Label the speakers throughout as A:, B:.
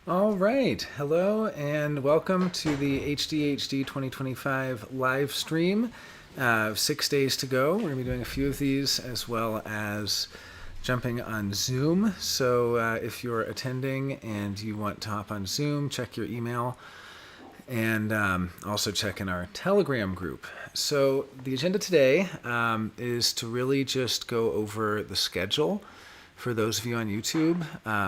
A: All right. Hello and welcome to the HDHD 2025 live stream. 6 days to go. We're going to be doing a few of these as well as jumping on Zoom. So if you're attending and you want to hop on Zoom, check your email and also check in our Telegram group. So the agenda today is to really just go over the schedule for those of you on YouTube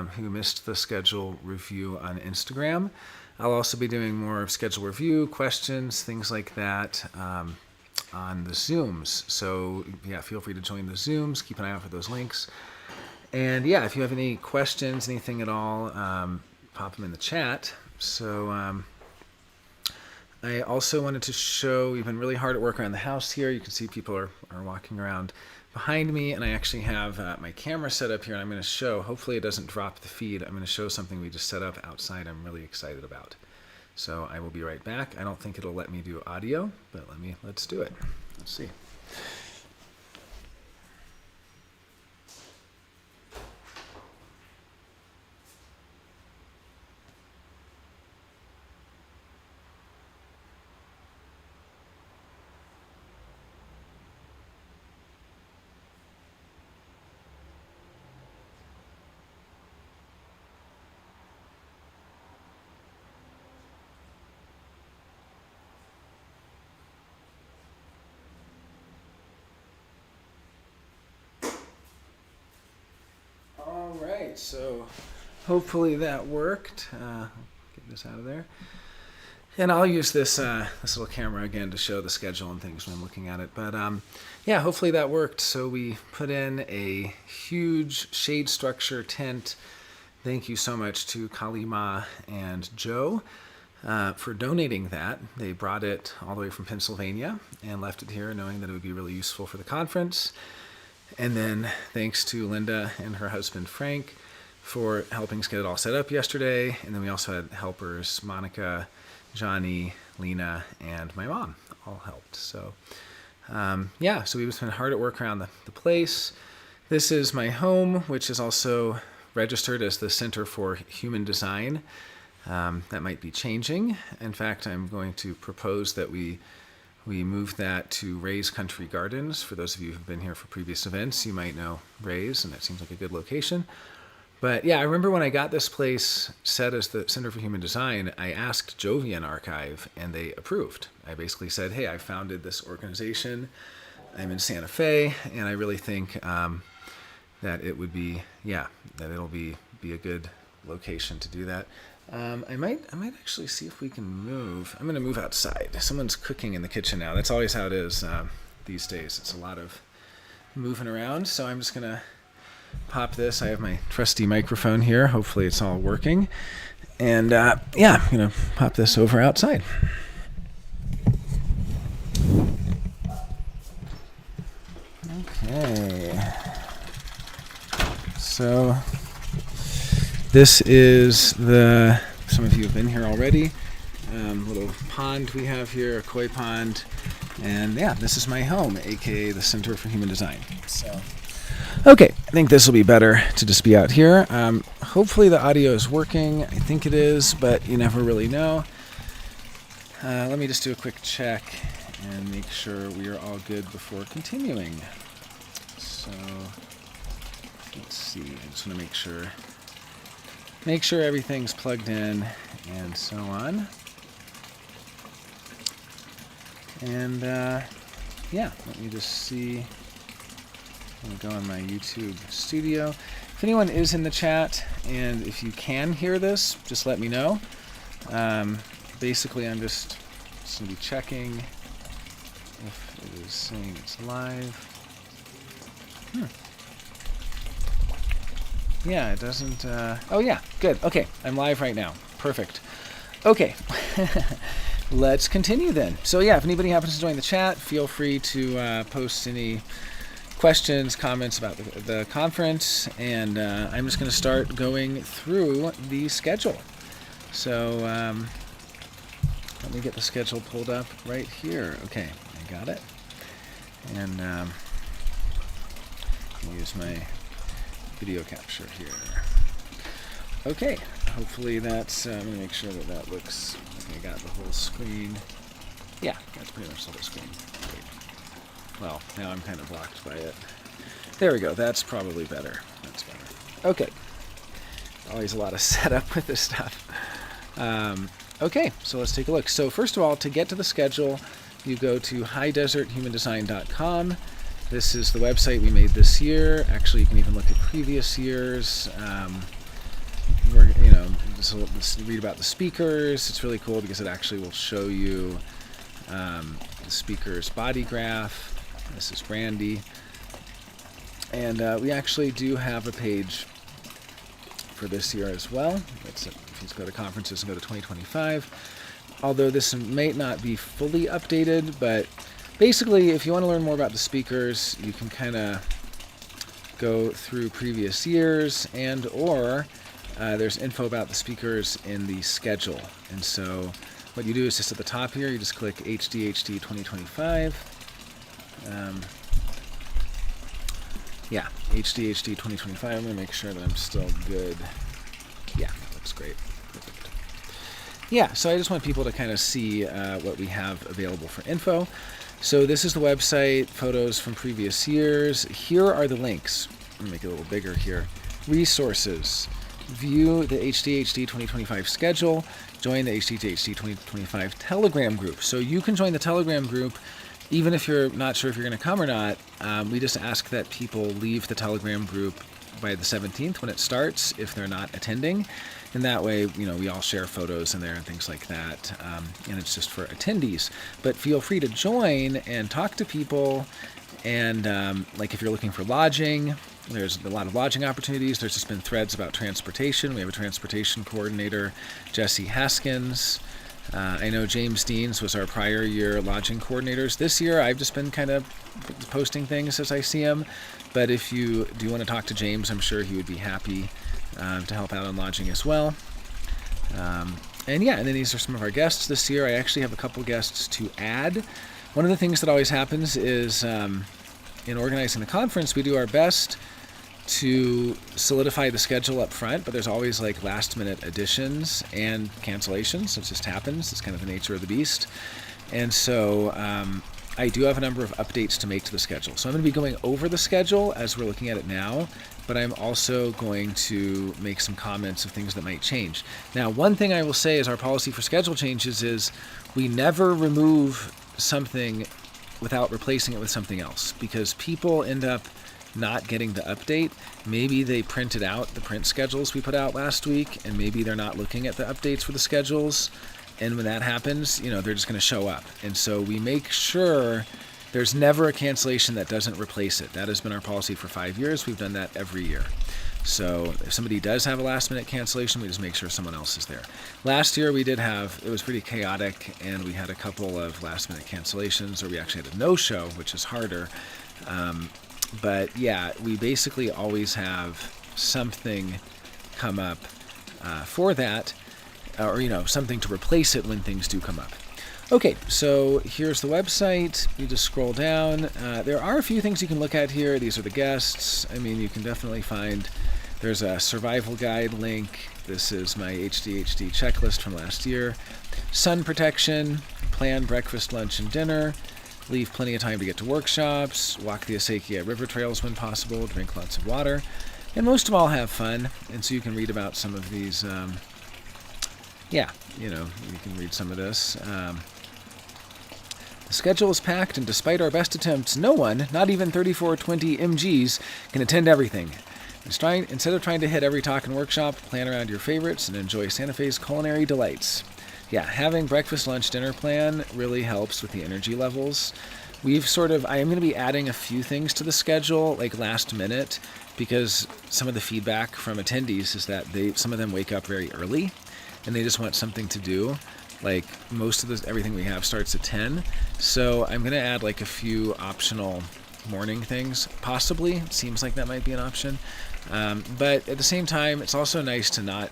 A: who missed the schedule review on Instagram. I'll also be doing more of schedule review, questions, things like that on the Zooms. So yeah, feel free to join the Zooms. Keep an eye out for those links. And yeah, if you have any questions, anything at all, pop them in the chat. So I also wanted to show, we've been really hard at work around the house here. You can see people are walking around behind me, and I actually have my camera set up here, and I'm going to show, hopefully it doesn't drop the feed, I'm going to show something we just set up outside I'm really excited about. So I will be right back. I don't think it'll let me do audio, but let's do it. Let's see. All right, so hopefully that worked. Get this out of there. And I'll use this little camera again to show the schedule and things when I'm looking at it. But yeah, hopefully that worked. So we put in a huge shade structure tent. Thank you so much to Kalima and Joe for donating that. They brought it all the way from Pennsylvania and left it here knowing that it would be really useful for the conference. And then thanks to Linda and her husband Frank for helping us get it all set up yesterday. And then we also had helpers, Monica, Johnny, Lena, and my mom all helped. So yeah, so we've been hard at work around the place. This is my home, which is also registered as the Center for Human Design. That might be changing. In fact, I'm going to propose that we move that to Ray's Country Gardens. For those of you who've been here for previous events, you might know Ray's, and that seems like a good location. But yeah, I remember when I got this place set as the Center for Human Design, I asked Jovian Archive, and they approved. I basically said, hey, I founded this organization. I'm in Santa Fe, and I really think that it would be, that it'll be a good location to do that. I might actually see if we can move. I'm going to move outside. Someone's cooking in the kitchen now. That's always how it is these days. It's a lot of moving around. So I'm just going to pop this. I have my trusty microphone here. Hopefully it's all working. And yeah, I'm going to pop this over outside. Okay. So this is some of you have been here already, little pond we have here, a koi pond, and yeah, this is my home, aka the Center for Human Design. So, okay, I think this will be better to just be out here. Hopefully the audio is working. I think it is, but you never really know. Let me just do a quick check and make sure we are all good before continuing. So, let's see, I just want to make sure everything's plugged in and so on. And yeah, let me just see. I'm going to go on my YouTube studio. If anyone is in the chat and if you can hear this, just let me know. Basically, I'm just going to be checking if it is saying it's live. Yeah, it doesn't. Oh, yeah, good. Okay, I'm live right now. Perfect. Okay, let's continue then. So, yeah, if anybody happens to join the chat, feel free to post any questions, comments about the conference, and I'm just going to start going through the schedule. So, let me get the schedule pulled up right here. Okay, I got it. And use my video capture here. Okay, hopefully that's, I'm going to make sure that that looks like I got the whole screen. Yeah, that's pretty much the whole screen. Great. Well, now I'm kind of blocked by it. There we go. That's probably better. That's better. Okay. Always a lot of setup with this stuff. Okay, so let's take a look. So first of all, to get to the schedule, you go to highdeserthumandesign.com. This is the website we made this year. Actually, you can even look at previous years. Just read about the speakers. It's really cool because it actually will show you the speaker's body graph. This is Brandy. And we actually do have a page for this year as well. If you go to conferences and go to 2025. Although this may not be fully updated, but basically if you want to learn more about the speakers, you can kind of go through previous years, and or there's info about the speakers in the schedule. And so what you do is just at the top here, you just click HDHD 2025. Yeah, HDHD 2025. I'm going to make sure that I'm still good. Yeah, that looks great. Perfect. Yeah, so I just want people to kind of see what we have available for info. So this is the website, photos from previous years. Here are the links. Let me make it a little bigger here. Resources. View the HDHD 2025 schedule. Join the HDHD 2025 Telegram group. So you can join the Telegram group even if you're not sure if you're going to come or not. We just ask that people leave the Telegram group by the 17th when it starts if they're not attending. And that way, we all share photos in there and things like that. And it's just for attendees. But feel free to join and talk to people. And like if you're looking for lodging, there's a lot of lodging opportunities. There's just been threads about transportation. We have a transportation coordinator, Jesse Haskins. I know James Deans was our prior year lodging coordinators. This year, I've just been kind of posting things as I see them. But if you do want to talk to James, I'm sure he would be happy to help out on lodging as well. And then these are some of our guests this year. I actually have a couple guests to add. One of the things that always happens is in organizing the conference, we do our best to solidify the schedule up front, but there's always like last minute additions and cancellations. It just happens. It's kind of the nature of the beast. And so I do have a number of updates to make to the schedule. So I'm going to be going over the schedule as we're looking at it now, but I'm also going to make some comments of things that might change. Now, one thing I will say is our policy for schedule changes is we never remove something without replacing it with something else, because people end up not getting the update. Maybe they printed out the print schedules we put out last week, and maybe they're not looking at the updates for the schedules. And when that happens, they're just going to show up. And so we make sure there's never a cancellation that doesn't replace it. That has been our policy for 5 years. We've done that every year. So if somebody does have a last minute cancellation, we just make sure someone else is there. Last year it was pretty chaotic, and we had a couple of last minute cancellations, or we actually had a no-show, which is harder. But yeah, we basically always have something come up for that, or something to replace it when things do come up. Okay, so here's the website. You just scroll down. There are a few things you can look at here. These are the guests. You can definitely find, there's a survival guide link. This is my HDHD checklist from last year. Sun protection, plan breakfast, lunch, and dinner. Leave plenty of time to get to workshops, walk the Acequia River trails when possible, drink lots of water, and most of all, have fun. And so you can read about some of these, you can read some of this. The schedule is packed, and despite our best attempts, no one, not even 3420 MGs, can attend everything. Instead of trying to hit every talk and workshop, plan around your favorites and enjoy Santa Fe's culinary delights. Yeah, having breakfast, lunch, dinner plan really helps with the energy levels. I am going to be adding a few things to the schedule, like last minute, because some of the feedback from attendees is that some of them wake up very early, and they just want something to do. Like most of everything we have starts at 10, so I'm going to add like a few optional morning things, possibly. It seems like that might be an option. But at the same time, it's also nice to not,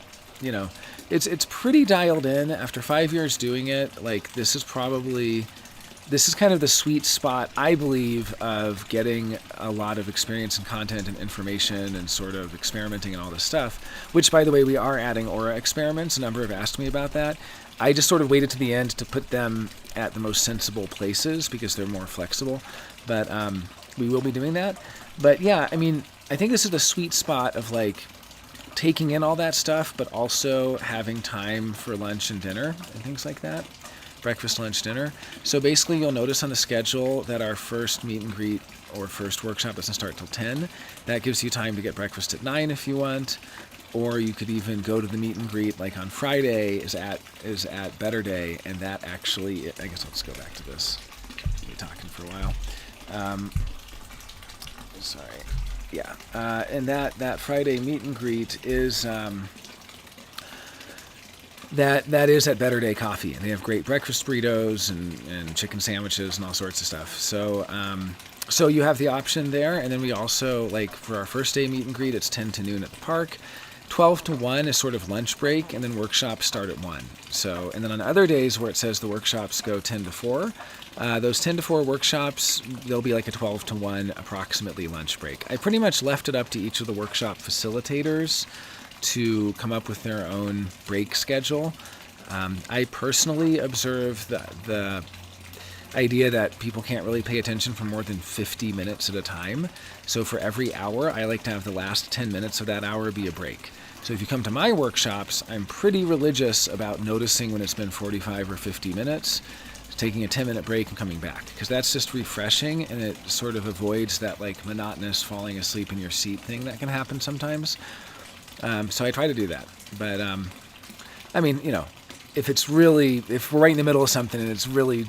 A: it's pretty dialed in after 5 years doing it. Like this is probably this is kind of the sweet spot, I believe, of getting a lot of experience and content and information and sort of experimenting and all this stuff, which, by the way, we are adding Aura experiments. A number have asked me about that. I just sort of waited to the end to put them at the most sensible places because they're more flexible. But we will be doing that. But yeah, I mean, I think this is the sweet spot of like taking in all that stuff, but also having time for lunch and dinner and things like that. Breakfast, lunch, dinner. So basically you'll notice on the schedule that our first meet and greet or first workshop doesn't start till 10. That gives you time to get breakfast at 9 if you want. Or you could even go to the meet and greet like on Friday is at Better Day, and that actually, I guess let's go back to this. I've been talking for a while. Sorry. Yeah. And that Friday meet and greet is that is at Better Day Coffee, and they have great breakfast burritos and chicken sandwiches and all sorts of stuff. So you have the option there, and then we also, like for our first day meet and greet, it's 10 to noon at the park. 12 to 1 is sort of lunch break, and then workshops start at 1. So, and then on other days where it says the workshops go 10 to 4, those 10 to 4 workshops, there'll be like a 12 to 1 approximately lunch break. I pretty much left it up to each of the workshop facilitators to come up with their own break schedule. I personally observe the idea that people can't really pay attention for more than 50 minutes at a time. So for every hour, I like to have the last 10 minutes of that hour be a break. So if you come to my workshops, I'm pretty religious about noticing when it's been 45 or 50 minutes, taking a 10-minute break and coming back, because that's just refreshing, and it sort of avoids that like monotonous falling asleep in your seat thing that can happen sometimes. So I try to do that. But I mean, you know, if we're right in the middle of something and it's really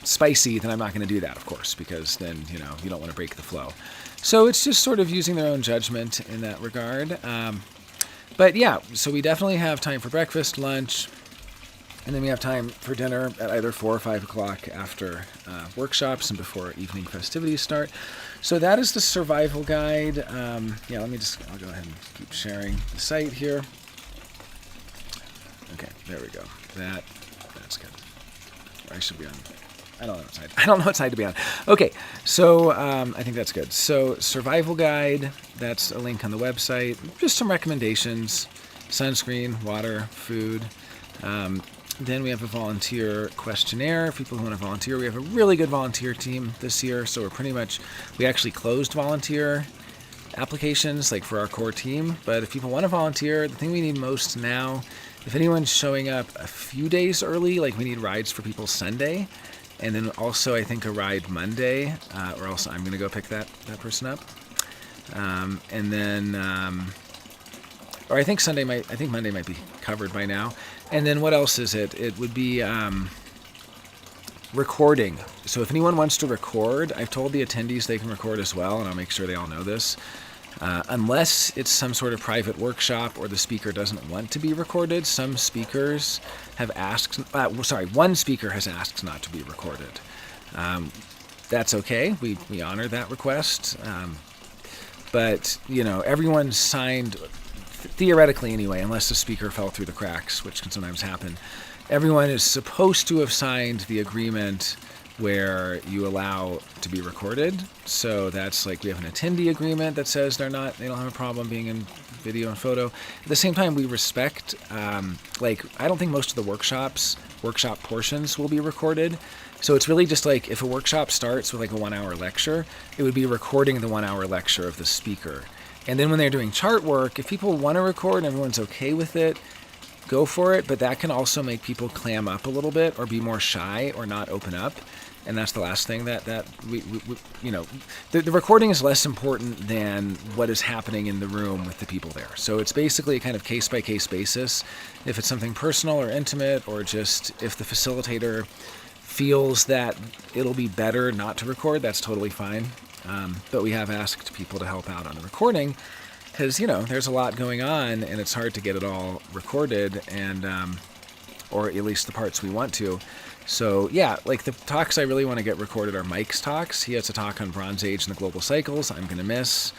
A: spicy, then I'm not going to do that, of course, because then, you know, you don't want to break the flow. So it's just sort of using their own judgment in that regard. But yeah, so we definitely have time for breakfast, lunch, and then we have time for dinner at either 4 or 5 o'clock after workshops and before evening festivities start. So that is the survival guide. I'll go ahead and keep sharing the site here. Okay, there we go. That's good. I should be on. I don't know what side to be on. Okay, so I think that's good. So survival guide, that's a link on the website. Just some recommendations: sunscreen, water, food. Then we have a volunteer questionnaire. People who want to volunteer. We have a really good volunteer team this year, so we actually closed volunteer applications like for our core team. But if people want to volunteer, the thing we need most now, if anyone's showing up a few days early, like we need rides for people Sunday. And then also, I think a ride Monday, or else I'm going to go pick that person up. And then, or I think Monday might be covered by now. And then what else is it? It would be recording. So if anyone wants to record, I've told the attendees they can record as well, and I'll make sure they all know this. Unless it's some sort of private workshop or the speaker doesn't want to be recorded, some speakers have asked, one speaker has asked not to be recorded. That's okay. We honor that request. But, you know, everyone signed, theoretically anyway, unless the speaker fell through the cracks, which can sometimes happen, everyone is supposed to have signed the agreement where you allow to be recorded. So that's like we have an attendee agreement that says they don't have a problem being in video and photo. At the same time, we respect, I don't think most of the workshop portions will be recorded. So it's really just like if a workshop starts with like a 1-hour lecture, it would be recording the 1-hour lecture of the speaker. And then when they're doing chart work, if people want to record and everyone's okay with it, go for it. But that can also make people clam up a little bit or be more shy or not open up. And that's the last thing that we the recording is less important than what is happening in the room with the people there. So it's basically a kind of case-by-case basis. If it's something personal or intimate, or just if the facilitator feels that it'll be better not to record, that's totally fine. But we have asked people to help out on the recording because, you know, there's a lot going on and it's hard to get it all recorded, and or at least the parts we want to. So yeah, like the talks I really want to get recorded are Mike's talks. He has a talk on Bronze Age and the global cycles I'm going to miss.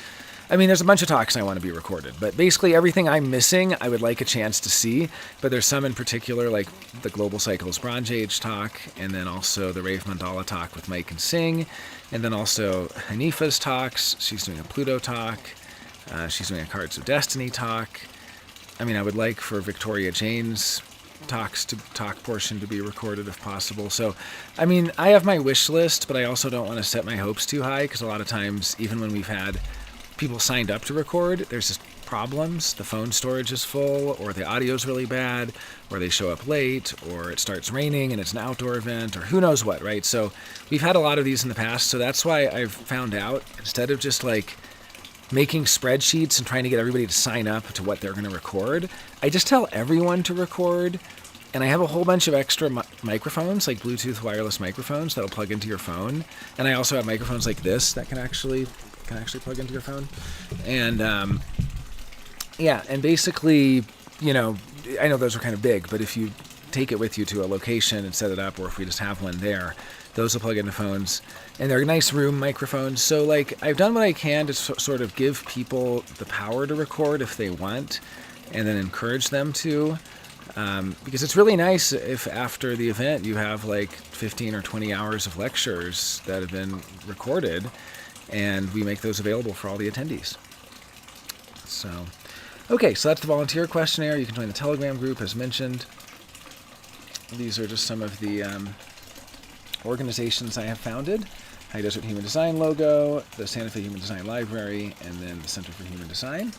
A: I mean, there's a bunch of talks I want to be recorded, but basically everything I'm missing, I would like a chance to see. But there's some in particular, like the Global Cycles Bronze Age talk, and then also the Rave Mandala talk with Mike and Singh, and then also Hanifa's talks. She's doing a Pluto talk. She's doing a Cards of Destiny talk. I mean, I would like for Victoria Jane's talk portion to be recorded if possible. So, I mean, I have my wish list, but I also don't want to set my hopes too high, because a lot of times, even when we've had people signed up to record, there's just problems. The phone storage is full, or the audio's really bad, or they show up late, or it starts raining and it's an outdoor event, or who knows what, right? So we've had a lot of these in the past, so that's why I've found out, instead of just like making spreadsheets and trying to get everybody to sign up to what they're going to record, I just tell everyone to record, and I have a whole bunch of extra microphones, like Bluetooth wireless microphones that'll plug into your phone, and I also have microphones like this that can actually plug into your phone, and and basically, you know, I know those are kind of big, but if you take it with you to a location and set it up, or if we just have one there, those will plug into phones, and they're nice room microphones. So like, I've done what I can to sort of give people the power to record if they want, and then encourage them to, because it's really nice if after the event you have like 15 or 20 hours of lectures that have been recorded, and we make those available for all the attendees. So, okay, so that's the volunteer questionnaire. You can join the Telegram group as mentioned. These are just some of the organizations I have founded. High Desert Human Design logo, the Santa Fe Human Design Library, and then the Center for Human Design.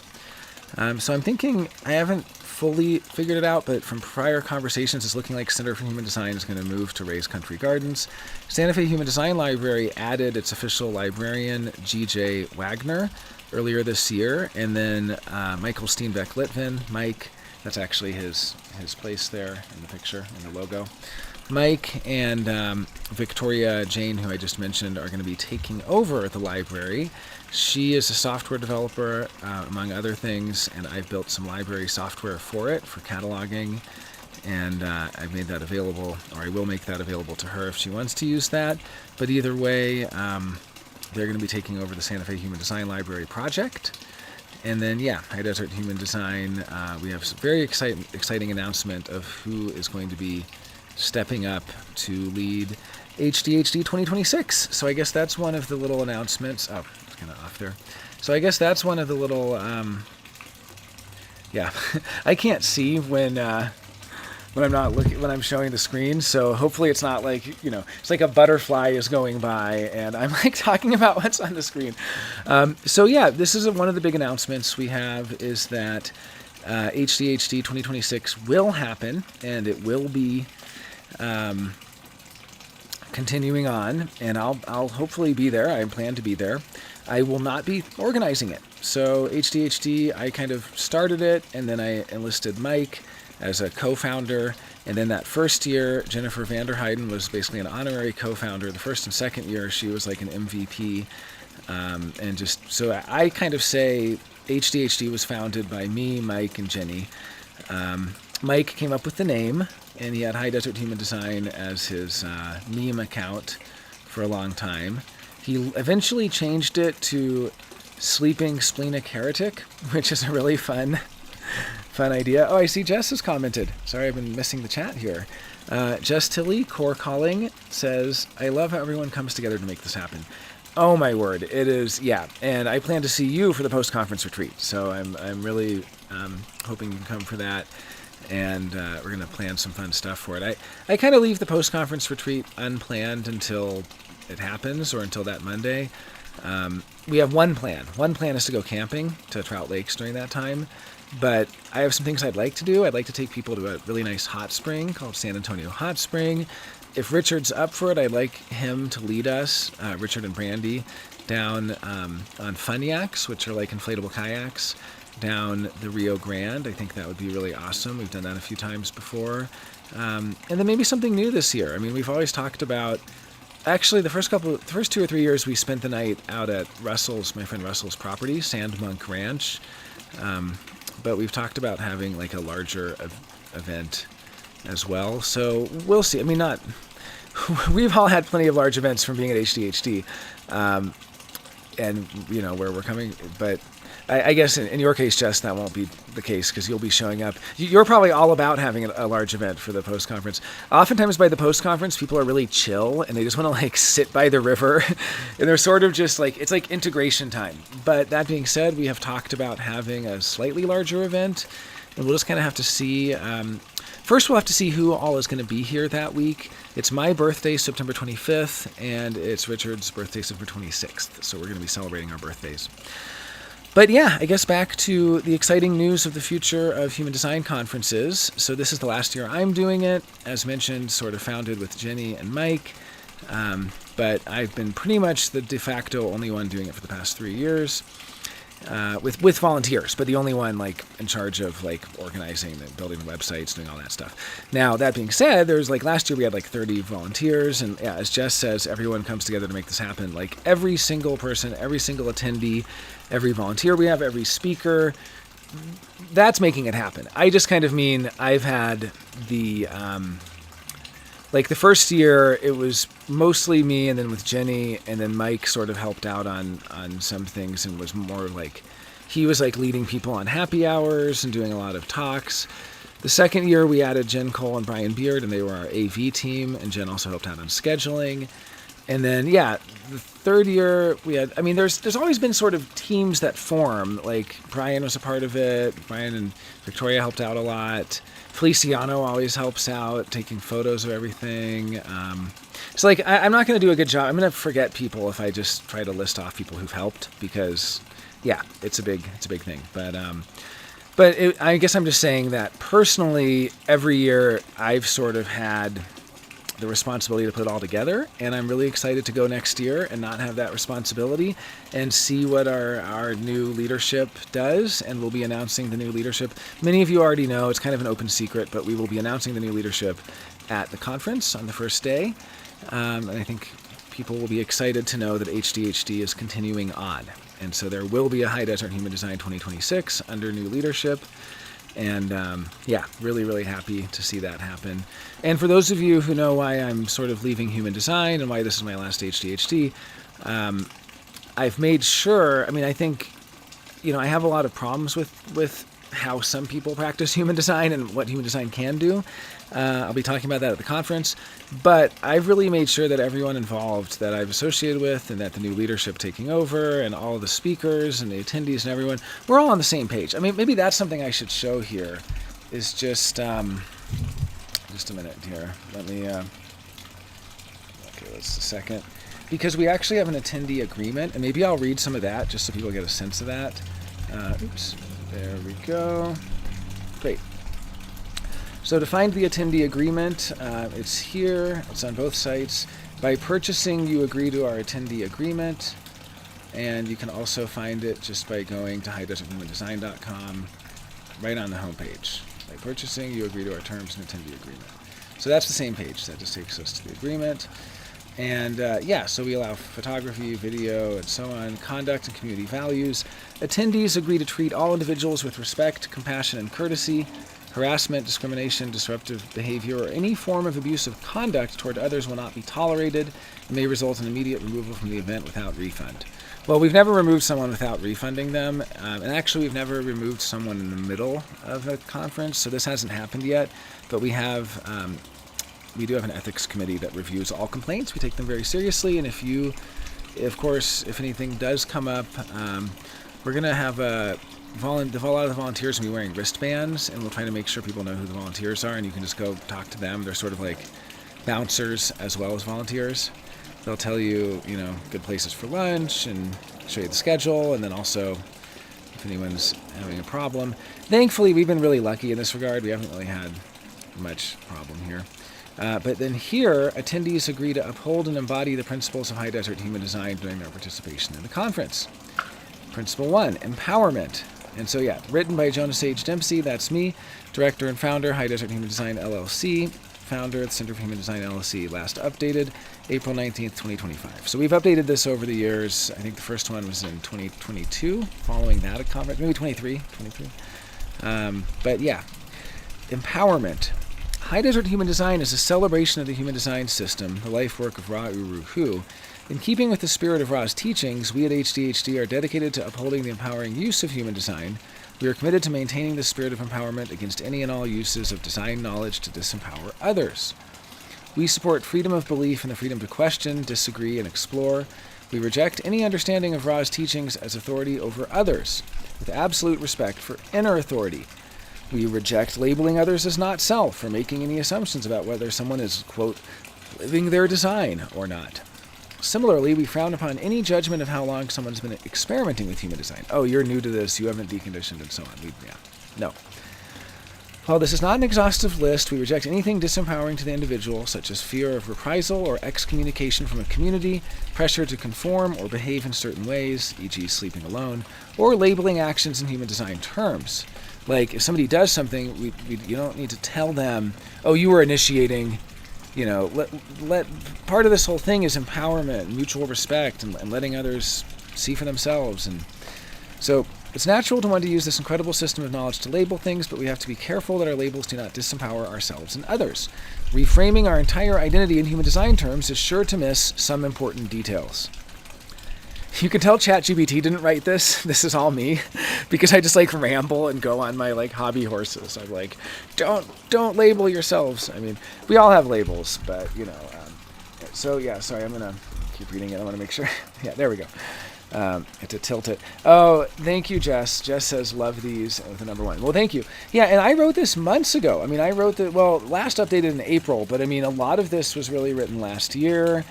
A: So I'm thinking, I haven't fully figured it out, but from prior conversations, it's looking like Center for Human Design is going to move to Ray's Country Gardens. Santa Fe Human Design Library added its official librarian, G.J. Wagner, earlier this year, and then Michael Steenbeck Litvin, Mike, that's actually his place there in the picture, in the logo. Mike and Victoria Jane, who I just mentioned, are going to be taking over the library. She is a software developer, among other things, and I've built some library software for it, for cataloging, and I've made that available, or I will make that available to her if she wants to use that. But either way, they're going to be taking over the Santa Fe Human Design Library project. And then, High Desert Human Design, we have some very exciting announcement of who is going to be stepping up to lead HDHD 2026. So I guess that's one of the little announcements. Oh, it's kind of off there. So I guess that's one of the little, I can't see when I'm not looking, when I'm showing the screen. So hopefully it's not like, you know, it's like a butterfly is going by and I'm like talking about what's on the screen. This is one of the big announcements we have, is that HDHD 2026 will happen, and it will be continuing on, and I'll hopefully be there. I plan to be there. I will not be organizing it. So HDHD, I kind of started it, and then I enlisted Mike as a co-founder, and then that first year, Jennifer Vanderheiden was basically an honorary co-founder. The first and second year, she was like an MVP, and just, so I kind of say HDHD was founded by me, Mike, and Jenny. Mike came up with the name, and he had High Desert Human Design as his meme account for a long time. He eventually changed it to Sleeping Splenic Heretic, which is a really fun idea. Oh, I see Jess has commented. Sorry, I've been missing the chat here. Jess Tilley, Core Calling, says, I love how everyone comes together to make this happen. Oh my word, it is, and I plan to see you for the post-conference retreat, so I'm really hoping you can come for that. And we're going to plan some fun stuff for it. I kind of leave the post-conference retreat unplanned until it happens, or until that Monday. We have one plan. One plan is to go camping to Trout Lakes during that time. But I have some things I'd like to do. I'd like to take people to a really nice hot spring called San Antonio Hot Spring. If Richard's up for it, I'd like him to lead us, Richard and Brandy, down on Funyaks, which are like inflatable kayaks, down the Rio Grande. I think that would be really awesome. We've done that a few times before. And then maybe something new this year. I mean, we've always talked about, actually the first 2 or 3 years we spent the night out at my friend Russell's property, Sand Monk Ranch. But we've talked about having like a larger event as well. So we'll see. I mean, we've all had plenty of large events from being at HDHD. And you know, where we're coming, but I guess in your case, Jess, that won't be the case because you'll be showing up. You're probably all about having a large event for the post-conference. Oftentimes by the post-conference, people are really chill and they just want to like sit by the river and they're sort of just like, it's like integration time. But that being said, we have talked about having a slightly larger event and we'll just kind of have to see. First, we'll have to see who all is going to be here that week. It's my birthday, September 25th, and it's Richard's birthday, September 26th. So we're going to be celebrating our birthdays. But yeah, I guess back to the exciting news of the future of human design conferences. So this is the last year I'm doing it. As mentioned, sort of founded with Jenny and Mike. But I've been pretty much the de facto only one doing it for the past 3 years. With volunteers, but the only one like in charge of like organizing and building the websites, doing all that stuff. Now, that being said, there's like last year we had like 30 volunteers, and yeah, as Jess says, everyone comes together to make this happen. Like every single person, every single attendee, every volunteer we have, every speaker, that's making it happen. I just kind of mean I've had the like the first year, it was mostly me, and then with Jenny, and then Mike sort of helped out on some things and was more like, he was like leading people on happy hours and doing a lot of talks. The second year, we added Jen Cole and Brian Beard, and they were our AV team, and Jen also helped out on scheduling. And then, yeah, the third year, we had, I mean, there's always been sort of teams that form, like Brian was a part of it, Brian and Victoria helped out a lot. Feliciano always helps out, taking photos of everything. So like, I'm not going to do a good job. I'm going to forget people if I just try to list off people who've helped because, yeah, it's a big thing. But I guess I'm just saying that personally, every year I've sort of had the responsibility to put it all together, and I'm really excited to go next year and not have that responsibility and see what our new leadership does, and we'll be announcing the new leadership. Many of you already know, it's kind of an open secret, but we will be announcing the new leadership at the conference on the first day, and I think people will be excited to know that HDHD is continuing on, and so there will be a High Desert Human Design 2026 under new leadership. And yeah, really, really happy to see that happen. And for those of you who know why I'm sort of leaving human design and why this is my last HDHD, I've made sure, I mean, I think, you know, I have a lot of problems with how some people practice human design and what human design can do. I'll be talking about that at the conference, but I've really made sure that everyone involved that I've associated with and that the new leadership taking over and all of the speakers and the attendees and everyone, we're all on the same page. I mean, maybe that's something I should show here is just a minute here. Let me, okay, let's a second. Because we actually have an attendee agreement, and maybe I'll read some of that just so people get a sense of that. Oops, there we go. Great. So to find the attendee agreement, it's here. It's on both sites. By purchasing, you agree to our attendee agreement, and you can also find it just by going to highdeserthumandesign.com right on the homepage. By purchasing, you agree to our terms and attendee agreement. So that's the same page. That just takes us to the agreement. And yeah, so we allow photography, video, and so on, conduct and community values. Attendees agree to treat all individuals with respect, compassion, and courtesy. Harassment, discrimination, disruptive behavior, or any form of abusive conduct toward others will not be tolerated and may result in immediate removal from the event without refund. Well, we've never removed someone without refunding them, and actually we've never removed someone in the middle of a conference, so this hasn't happened yet, but we do have an ethics committee that reviews all complaints. We take them very seriously, and if anything does come up, we're going to have a lot of the volunteers will be wearing wristbands, and we'll try to make sure people know who the volunteers are, and you can just go talk to them. They're sort of like bouncers as well as volunteers. They'll tell you, good places for lunch and show you the schedule, and then also if anyone's having a problem. Thankfully, we've been really lucky in this regard. We haven't really had much problem here. But then here, attendees agree to uphold and embody the principles of High Desert Human Design during their participation in the conference. Principle 1, empowerment. And so, yeah, written by Jonas H. Dempsey, that's me, director and founder, High Desert Human Design LLC, founder of the Center for Human Design LLC, last updated April 19th, 2025. So we've updated this over the years. I think the first one was in 2022, following that at conference, maybe 23. But yeah, empowerment. High Desert Human Design is a celebration of the human design system, the life work of Ra Uru Hu, In keeping with the spirit of Ra's teachings, we at HDHD are dedicated to upholding the empowering use of human design. We are committed to maintaining the spirit of empowerment against any and all uses of design knowledge to disempower others. We support freedom of belief and the freedom to question, disagree, and explore. We reject any understanding of Ra's teachings as authority over others, with absolute respect for inner authority. We reject labeling others as not self or making any assumptions about whether someone is, quote, living their design or not. Similarly, we frown upon any judgment of how long someone's been experimenting with human design. Oh, you're new to this, you haven't deconditioned, and so on. No. While this is not an exhaustive list, we reject anything disempowering to the individual, such as fear of reprisal or excommunication from a community, pressure to conform or behave in certain ways, e.g. sleeping alone, or labeling actions in human design terms. Like, if somebody does something, you don't need to tell them, oh, you were initiating, part of this whole thing is empowerment, mutual respect, and letting others see for themselves. And so it's natural to want to use this incredible system of knowledge to label things, but we have to be careful that our labels do not disempower ourselves and others. Reframing our entire identity in human design terms is sure to miss some important details. You can tell ChatGPT didn't write this. This is all me, because I just ramble and go on my hobby horses. I'm like, don't label yourselves. I mean, we all have labels, but sorry, I'm gonna keep reading it. I want to make sure. Yeah, there we go. I have to tilt it. Oh, thank you, Jess. Jess says, love these with the number 1. Well, thank you. Yeah, and I wrote this months ago. I mean, I wrote last updated in April, but I mean, a lot of this was really written last year.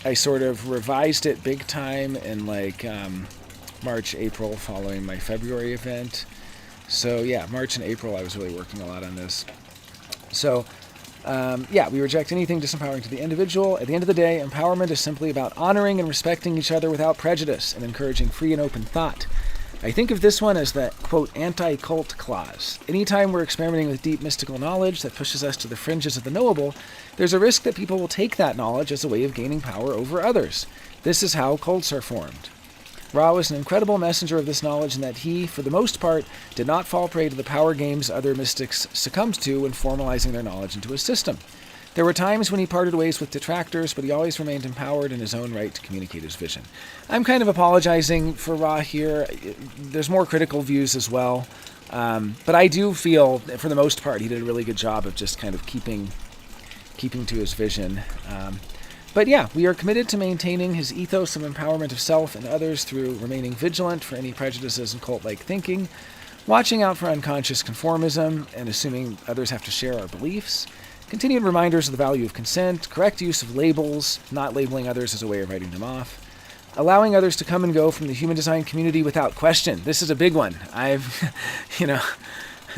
A: I sort of revised it big time in March, April, following my February event. So yeah, March and April, I was really working a lot on this. So we reject anything disempowering to the individual. At the end of the day, empowerment is simply about honoring and respecting each other without prejudice and encouraging free and open thought. I think of this one as the, quote, anti-cult clause. Anytime we're experimenting with deep mystical knowledge that pushes us to the fringes of the knowable, there's a risk that people will take that knowledge as a way of gaining power over others. This is how cults are formed. Ra was an incredible messenger of this knowledge in that he, for the most part, did not fall prey to the power games other mystics succumbed to when formalizing their knowledge into a system. There were times when he parted ways with detractors, but he always remained empowered in his own right to communicate his vision. I'm kind of apologizing for Ra here. There's more critical views as well. But I do feel, for the most part, he did a really good job of just kind of keeping to his vision. But yeah, we are committed to maintaining his ethos of empowerment of self and others through remaining vigilant for any prejudices and cult-like thinking, watching out for unconscious conformism and assuming others have to share our beliefs, continued reminders of the value of consent, correct use of labels, not labeling others as a way of writing them off, allowing others to come and go from the human design community without question. This is a big one. I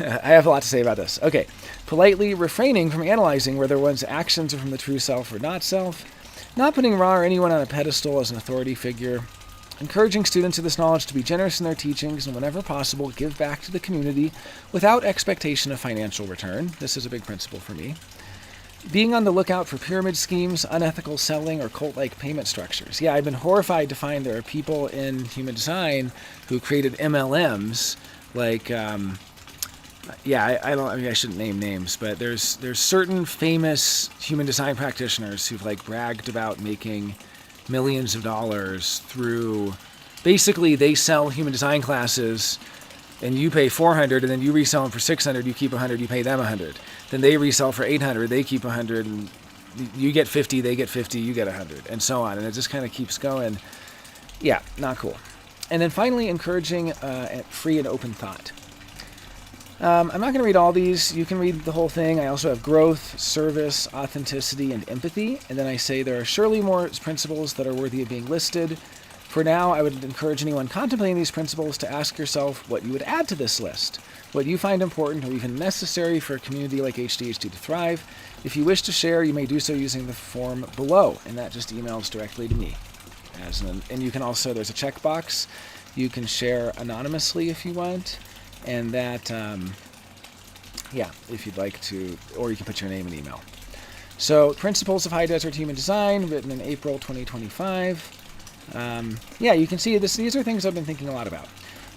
A: have a lot to say about this. Okay. Politely refraining from analyzing whether one's actions are from the true self or not self, not putting Ra or anyone on a pedestal as an authority figure, encouraging students of this knowledge to be generous in their teachings and whenever possible give back to the community without expectation of financial return. This is a big principle for me. Being on the lookout for pyramid schemes, unethical selling, or cult-like payment structures. Yeah, I've been horrified to find there are people in human design who created MLMs, I shouldn't name names, but there's certain famous human design practitioners who've bragged about making millions of dollars through, basically they sell human design classes and you pay $400 and then you resell them for $600, you keep $100, you pay them $100. Then they resell for $800, they keep $100, and you get $50, they get $50, you get $100, and so on. And it just kind of keeps going. Yeah, not cool. And then finally, encouraging free and open thought. I'm not going to read all these. You can read the whole thing. I also have growth, service, authenticity, and empathy. And then I say there are surely more principles that are worthy of being listed. For now, I would encourage anyone contemplating these principles to ask yourself what you would add to this list, what you find important or even necessary for a community like HDHD to thrive. If you wish to share, you may do so using the form below, and that just emails directly to me. And you can also, there's a checkbox. You can share anonymously if you want. And that, if you'd like to, or you can put your name and email. So, Principles of High Desert Human Design, written in April 2025. You can see these are things I've been thinking a lot about.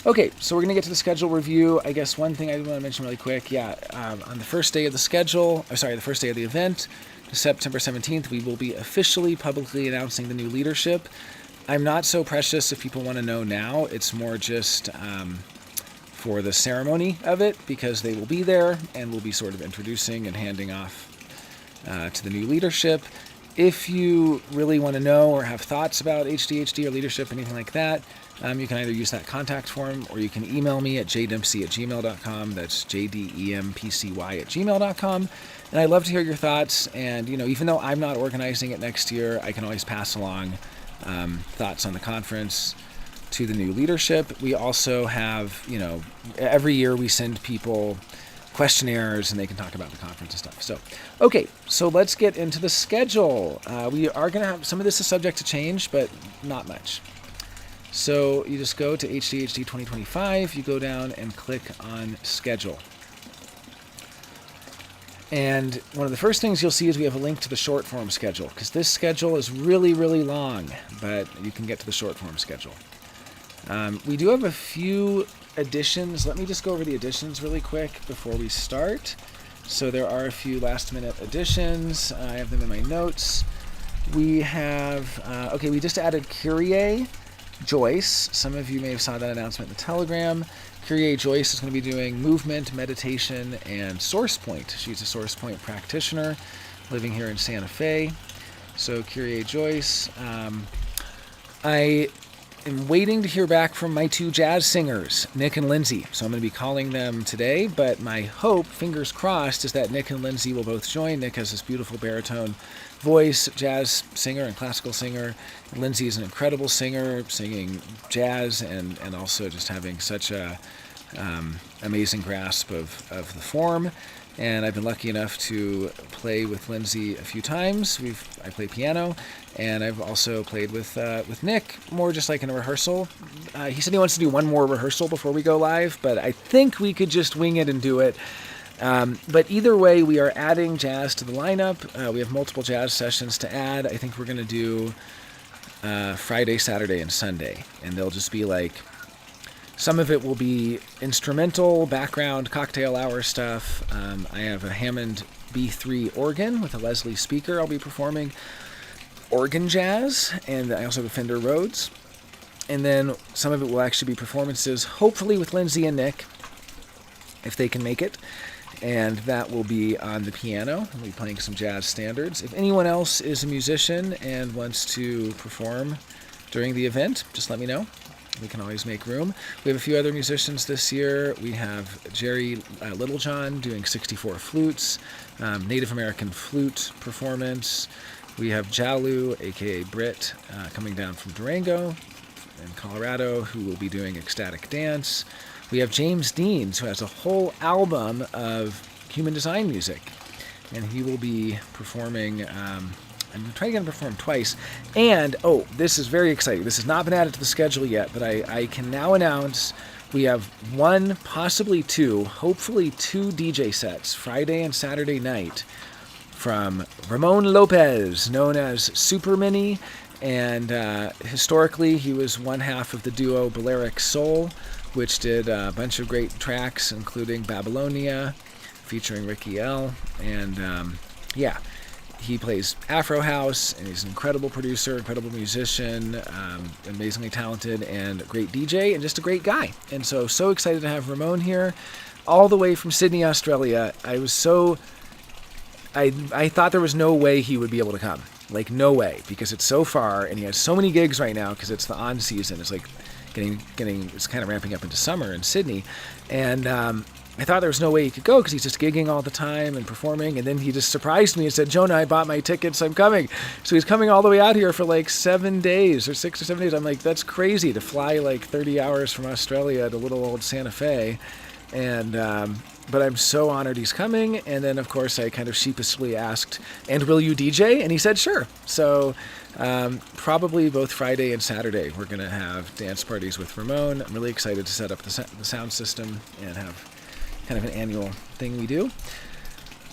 A: Okay, so we're going to get to the schedule review. I guess one thing I want to mention really quick, on the first day of the event, September 17th, we will be officially publicly announcing the new leadership. I'm not so precious if people want to know now. It's more just for the ceremony of it, because they will be there and we'll be sort of introducing and handing off to the new leadership. If you really want to know or have thoughts about HDHD or leadership, anything like that, you can either use that contact form or you can email me at jdempsey@gmail.com. That's jdempcy@gmail.com. And I'd love to hear your thoughts. And, even though I'm not organizing it next year, I can always pass along thoughts on the conference to the new leadership. We also have, every year we send people questionnaires and they can talk about the conference and stuff. So, okay, so let's get into the schedule. We are going to have, some of this is subject to change, but not much. So you just go to HDHD 2025, you go down and click on schedule. And one of the first things you'll see is we have a link to the short form schedule, because this schedule is really, really long, but you can get to the short form schedule. We do have a few additions. Let me just go over the additions really quick before we start. So there are a few last minute additions. I have them in my notes. We have, we just added Kyrie Joyce. Some of you may have saw that announcement in the Telegram. Kyrie Joyce is going to be doing movement, meditation, and SourcePoint. She's a SourcePoint practitioner living here in Santa Fe. So Kyrie Joyce. I am waiting to hear back from my two jazz singers, Nick and Lindsay. So I'm going to be calling them today, but my hope, fingers crossed, is that Nick and Lindsay will both join. Nick has this beautiful baritone voice, jazz singer and classical singer. Lindsay is an incredible singer, singing jazz and also just having such a amazing grasp of the form. And I've been lucky enough to play with Lindsay a few times. I play piano, and I've also played with Nick, more just like in a rehearsal. He said he wants to do one more rehearsal before we go live, but I think we could just wing it and do it. But either way, we are adding jazz to the lineup. We have multiple jazz sessions to add. I think we're going to do Friday, Saturday, and Sunday, and they'll just be like, some of it will be instrumental, background, cocktail hour stuff. I have a Hammond B3 organ with a Leslie speaker. I'll be performing organ jazz, and I also have a Fender Rhodes. And then some of it will actually be performances, hopefully with Lindsay and Nick, if they can make it. And that will be on the piano. I'll be playing some jazz standards. If anyone else is a musician and wants to perform during the event, just let me know. We can always make room. We have a few other musicians this year. We have Jerry Littlejohn doing 64 flutes, Native American flute performance. We have Jalu, aka Britt, coming down from Durango in Colorado, who will be doing ecstatic dance. We have James Deans, who has a whole album of human design music, and he will be performing. I'm trying to get him to perform twice. And, this is very exciting. This has not been added to the schedule yet, but I can now announce we have one, possibly two, hopefully two DJ sets, Friday and Saturday night, from Ramon Lopez, known as Super Mini. And historically, he was one half of the duo Balearic Soul, which did a bunch of great tracks, including Babylonia, featuring Ricky L. And, he plays Afro House, and he's an incredible producer, incredible musician, amazingly talented, and a great DJ, and just a great guy. And so excited to have Ramon here, all the way from Sydney, Australia. I thought there was no way he would be able to come. Like, no way, because it's so far, and he has so many gigs right now, because it's the on season. It's like it's kind of ramping up into summer in Sydney. And, I thought there was no way he could go because he's just gigging all the time and performing. And then he just surprised me and said, Jonah, I bought my tickets. I'm coming. So he's coming all the way out here for like 7 days or 6 or 7 days. I'm like, that's crazy to fly like 30 hours from Australia to little old Santa Fe. And, but I'm so honored he's coming. And then, of course, I kind of sheepishly asked, and will you DJ? And he said, sure. So probably both Friday and Saturday, we're going to have dance parties with Ramon. I'm really excited to set up the sound system and have kind of an annual thing we do.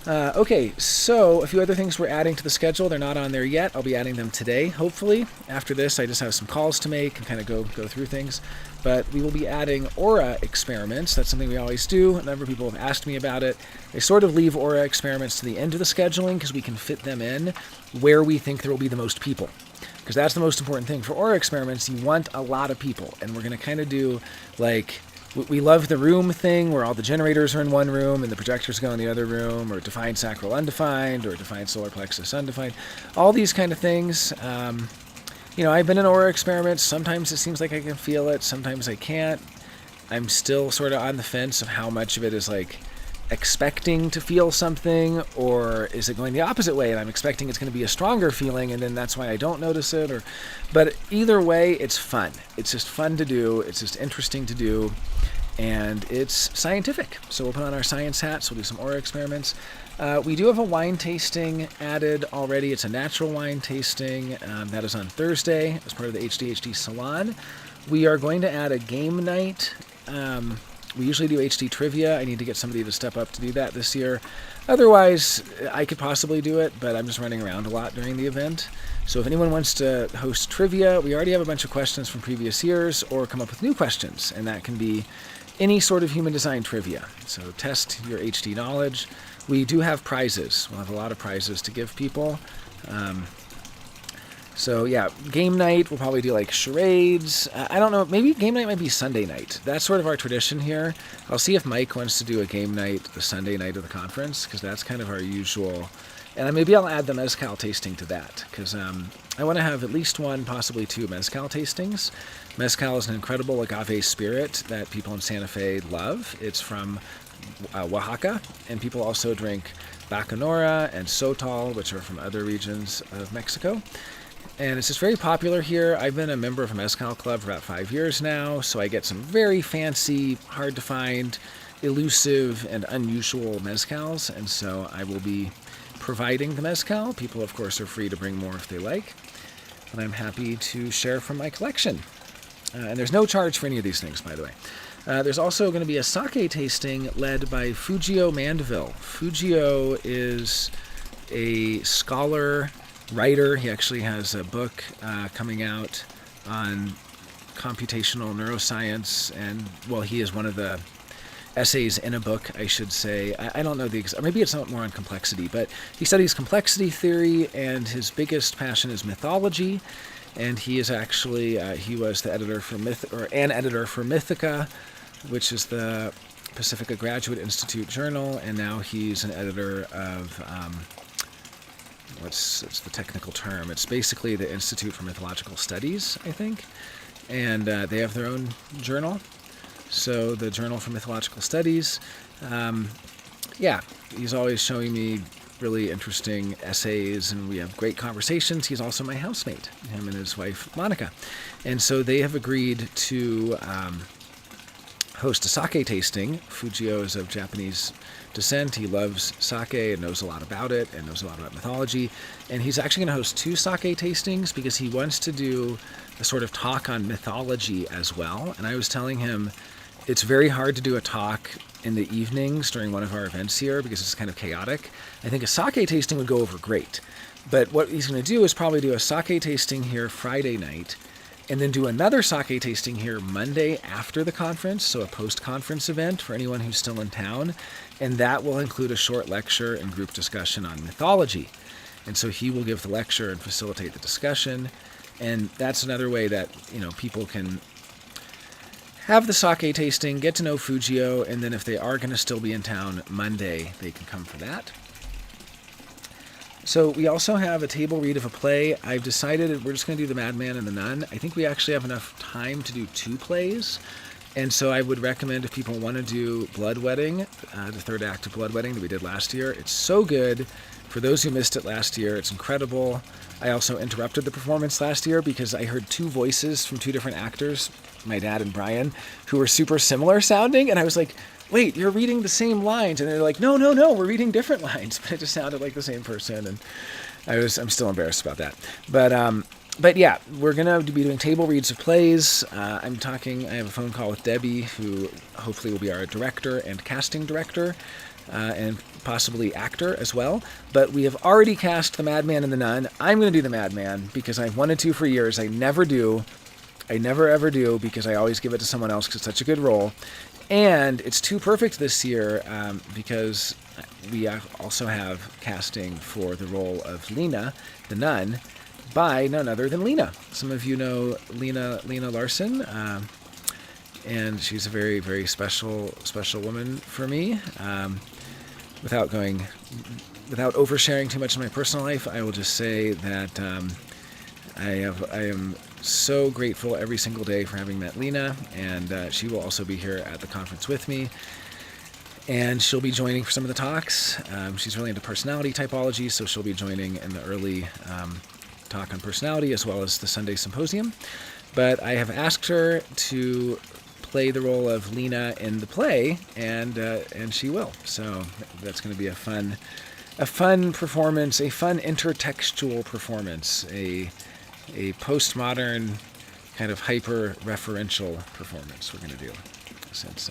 A: Okay, so a few other things we're adding to the schedule. They're not on there yet. I'll be adding them today, hopefully. After this, I just have some calls to make and kind of go through things. But we will be adding aura experiments. That's something we always do. A number of people have asked me about it. I sort of leave aura experiments to the end of the scheduling because we can fit them in where we think there will be the most people. Because that's the most important thing. For aura experiments, you want a lot of people. And we're going to kind of do like... We love the room thing where all the generators are in one room and the projectors go in the other room, or defined sacral undefined, or defined solar plexus undefined. All these kind of things. I've been in aura experiments. Sometimes it seems like I can feel it. Sometimes I can't. I'm still sort of on the fence of how much of it is like expecting to feel something, or is it going the opposite way and I'm expecting it's going to be a stronger feeling and then that's why I don't notice it. But either way, it's fun. It's just fun to do. It's just interesting to do. And it's scientific. So we'll put on our science hats. We'll do some aura experiments. We do have a wine tasting added already. It's a natural wine tasting. That is on Thursday as part of the HDHD Salon. We are going to add a game night. We usually do HD trivia. I need to get somebody to step up to do that this year. Otherwise, I could possibly do it, but I'm just running around a lot during the event. So if anyone wants to host trivia, we already have a bunch of questions from previous years, or come up with new questions, and that can be any sort of human design trivia. So test your HD knowledge. We do have prizes. We'll have a lot of prizes to give people. So yeah, game night, we'll probably do like charades. I don't know, maybe game night might be Sunday night. That's sort of our tradition here. I'll see if Mike wants to do a game night the Sunday night of the conference, because that's kind of our usual. And maybe I'll add the Mezcal tasting to that, because I want to have at least one, possibly two Mezcal tastings. Mezcal is an incredible agave spirit that people in Santa Fe love. It's from Oaxaca, and people also drink Bacanora and Sotol, which are from other regions of Mexico. And it's just very popular here. I've been a member of a Mezcal Club for about 5 years now, so I get some very fancy, hard to find, elusive, and unusual Mezcals, and so I will be providing the Mezcal. People, of course, are free to bring more if they like, but I'm happy to share from my collection. And there's no charge for any of these things, by the way. There's also going to be a sake tasting led by Fujio Mandeville. Fujio is a scholar, writer. He actually has a book coming out on computational neuroscience, and well, he is one of the essays in a book, I should say. I don't know maybe it's not more on complexity, but he studies complexity theory, and his biggest passion is mythology. And he is actually he was the editor for an editor for Mythica, which is the Pacifica Graduate Institute journal, and now he's an editor of what's the technical term? It's basically the Institute for Mythological Studies, I think, and they have their own journal. So the Journal for Mythological Studies, he's always showing me really interesting essays, and we have great conversations. He's also my housemate, him and his wife Monica, and so they have agreed to host a sake tasting. Fujio is of Japanese descent. He loves sake and knows a lot about it and knows a lot about mythology. And he's actually going to host 2 sake tastings because he wants to do a sort of talk on mythology as well. And I was telling him it's very hard to do a talk in the evenings during one of our events here because it's kind of chaotic. I think a sake tasting would go over great. But what he's going to do is probably do a sake tasting here Friday night, and then do another sake tasting here Monday after the conference, so a post-conference event for anyone who's still in town, and that will include a short lecture and group discussion on mythology. And so he will give the lecture and facilitate the discussion, and that's another way that, people can have the sake tasting, get to know Fujio, and then if they are going to still be in town Monday, they can come for that. So we also have a table read of a play. I've decided we're just going to do The Madman and the Nun. I think we actually have enough time to do 2 plays. And so I would recommend if people want to do Blood Wedding, the third act of Blood Wedding that we did last year. It's so good. For those who missed it last year, it's incredible. I also interrupted the performance last year because I heard 2 voices from 2 different actors, my dad and Brian, who were super similar sounding. And I was like, wait, you're reading the same lines. And they're like, no, we're reading different lines. But it just sounded like the same person. And I'm still embarrassed about that. But yeah, we're going to be doing table reads of plays. I have a phone call with Debbie, who hopefully will be our director and casting director. and possibly actor as well. But we have already cast the Madman and the Nun. I'm going to do the Madman because I've wanted to for years. I never do. I never ever do because I always give it to someone else because it's such a good role. And it's too perfect this year because we also have casting for the role of Lena, the nun, by none other than Lena. Some of you know Lena Larson, and she's a very, very special woman for me. Without oversharing too much of my personal life, I will just say that I am so grateful every single day for having met Lena, and she will also be here at the conference with me. And she'll be joining for some of the talks. She's really into personality typology, so she'll be joining in the early talk on personality as well as the Sunday symposium. But I have asked her to play the role of Lena in the play, and she will. So that's going to be a fun performance, a fun intertextual performance, a postmodern kind of hyper-referential performance we're going to do. Since,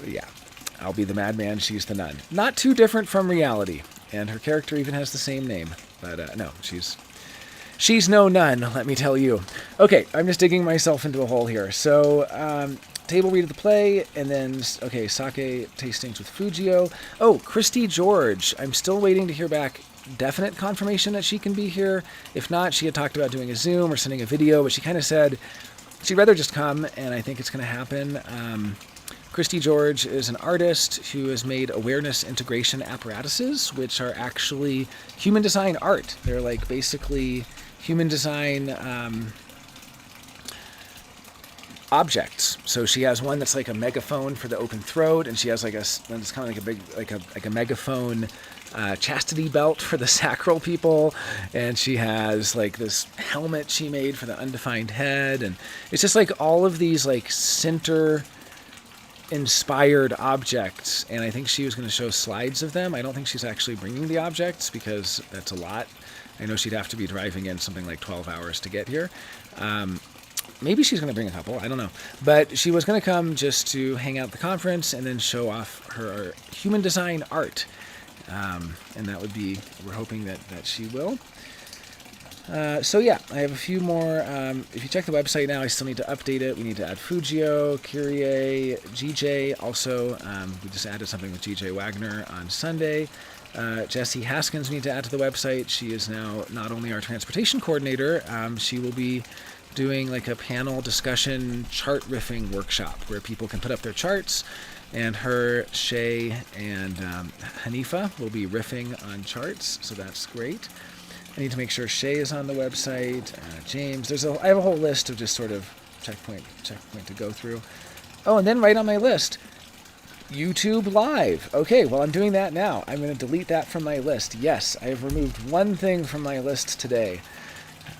A: yeah, I'll be the madman, she's the nun. Not too different from reality, and her character even has the same name. But no, she's no nun, let me tell you. Okay, I'm just digging myself into a hole here. So, table read of the play, and then, okay, sake tastings with Fujio. Oh, Christy George. I'm still waiting to hear back definite confirmation that she can be here. If not, she had talked about doing a Zoom or sending a video, but she kind of said she'd rather just come, and I think it's going to happen. Christy George is an artist who has made awareness integration apparatuses, which are actually human design art. They're like basically human design objects. So she has one that's like a megaphone for the open throat, and she has like it's kind of like a big like a megaphone chastity belt for the sacral people, and she has like this helmet she made for the undefined head, and it's just like all of these like center inspired objects, and I think she was going to show slides of them. I don't think she's actually bringing the objects because that's a lot. I know she'd have to be driving in something like 12 hours to get here. Maybe she's going to bring a couple, I don't know. But she was going to come just to hang out at the conference and then show off her human design art. And that would be, we're hoping that she will. So yeah, I have a few more. If you check the website now, I still need to update it. We need to add Fujio, Kyrie, GJ. Also, we just added something with GJ Wagner on Sunday. Jessie Haskins we need to add to the website. She is now not only our transportation coordinator, she will be doing like a panel discussion chart riffing workshop where people can put up their charts, and her, Shay, and Hanifa will be riffing on charts, so that's great. I need to make sure Shay is on the website. James, I have a whole list of just sort of checkpoint to go through. Oh, and then right on my list, YouTube Live. Okay, well, I'm doing that now. I'm going to delete that from my list. Yes, I have removed one thing from my list today.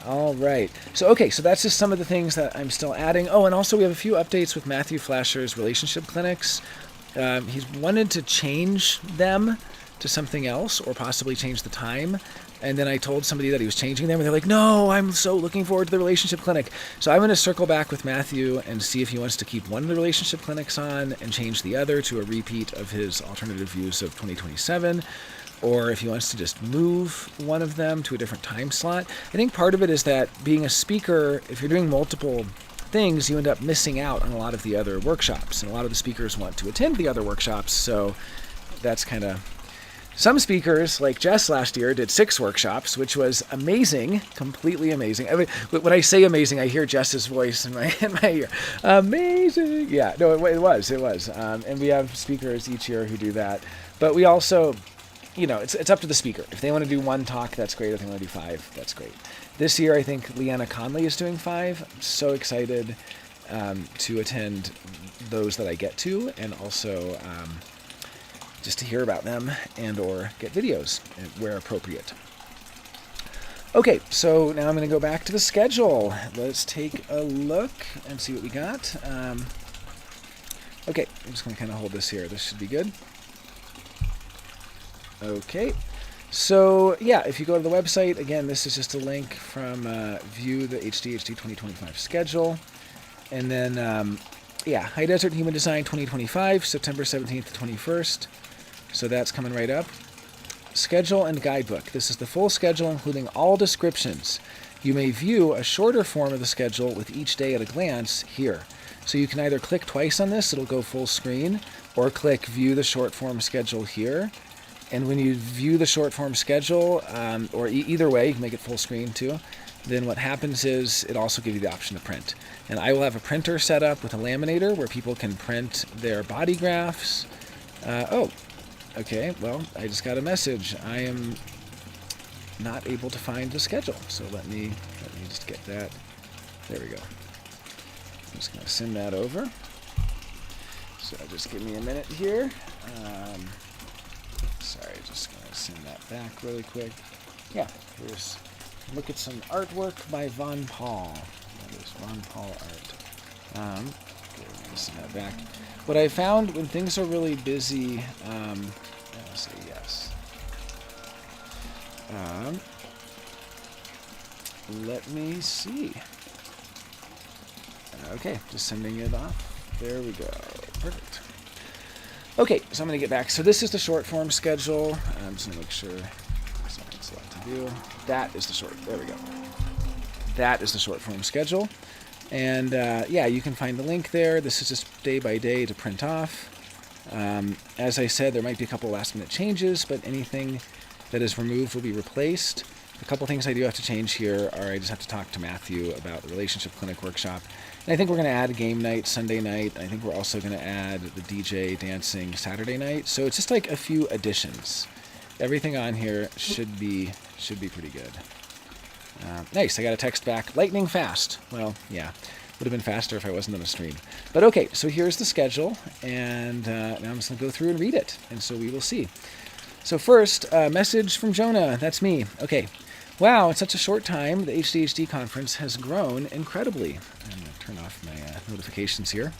A: All right. So that's just some of the things that I'm still adding. Oh, and also we have a few updates with Matthew Flasher's relationship clinics. He's wanted to change them to something else or possibly change the time. And then I told somebody that he was changing them, and they're like, no, I'm so looking forward to the relationship clinic. So I'm going to circle back with Matthew and see if he wants to keep one of the relationship clinics on and change the other to a repeat of his alternative views of 2027, or if he wants to just move one of them to a different time slot. I think part of it is that being a speaker, if you're doing multiple things, you end up missing out on a lot of the other workshops, and a lot of the speakers want to attend the other workshops, so that's kind of... Some speakers, like Jess last year, did 6 workshops, which was amazing, completely amazing. I mean, when I say amazing, I hear Jess's voice in my ear. Amazing! Yeah, no, it was. And we have speakers each year who do that. But we also, it's up to the speaker. If they want to do 1 talk, that's great. If they want to do 5, that's great. This year, I think Leanna Conley is doing 5. I'm so excited to attend those that I get to, and also... just to hear about them and or get videos where appropriate. Okay, so now I'm going to go back to the schedule. Let's take a look and see what we got. Okay, I'm just going to kind of hold this here. This should be good. Okay, so yeah, if you go to the website, again, this is just a link from view the HDHD 2025 schedule. And then yeah, High Desert Human Design 2025, September 17th to 21st. So that's coming right up. Schedule and guidebook. This is the full schedule, including all descriptions. You may view a shorter form of the schedule with each day at a glance here. So you can either click twice on this, it'll go full screen, or click view the short form schedule here. And when you view the short form schedule, or either way, you can make it full screen too, then what happens is it also gives you the option to print. And I will have a printer set up with a laminator where people can print their body graphs. Okay, well, I just got a message. I am not able to find the schedule. So let me just get that. There we go. I'm just going to send that over. So just give me a minute here. Sorry, just going to send that back really quick. Yeah, here's, look at some artwork by Von Paul. That is Von Paul art. Send that back. What I found when things are really busy, I'll say yes. Let me see. Okay, just sending it off. There we go. Perfect. Okay, so I'm going to get back. So this is the short form schedule. I'm just going to make sure something's left to do. That is the short. There we go. That is the short form schedule. And yeah, you can find the link there. This is just day by day to print off. As I said, there might be a couple last minute changes, but anything that is removed will be replaced. A couple things I do have to change here are I just have to talk to Matthew about the Relationship Clinic workshop. And I think we're going to add a game night Sunday night. I think we're also going to add the DJ dancing Saturday night. So it's just like a few additions. Everything on here should be pretty good. Nice, I got a text back, lightning fast. Well, yeah, would have been faster if I wasn't on a stream. But okay, so here's the schedule, and now I'm just going to go through and read it, and so we will see. So first, message from Jonah, that's me. Okay, wow, in such a short time, the HDHD conference has grown incredibly. I'm going to turn off my notifications here.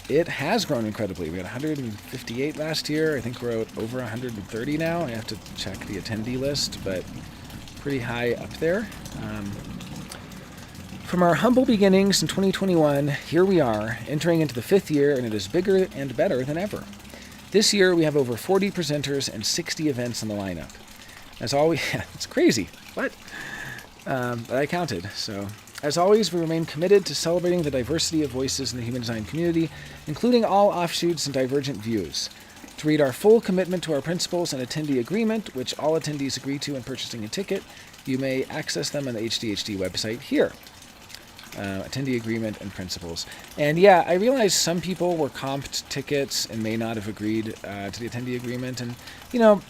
A: It has grown incredibly. We had 158 last year. I think we're at over 130 now. I have to check the attendee list, but pretty high up there. From our humble beginnings in 2021, here we are, entering into the 5th year, and it is bigger and better than ever. This year, we have over 40 presenters and 60 events in the lineup. As always, it's crazy. What? But I counted. So, as always, we remain committed to celebrating the diversity of voices in the human design community, including all offshoots and divergent views. To read our full commitment to our principles and attendee agreement, which all attendees agree to in purchasing a ticket, you may access them on the HDHD website here. Attendee agreement and principles. And yeah, I realize some people were comped tickets and may not have agreed to the attendee agreement. And, you know,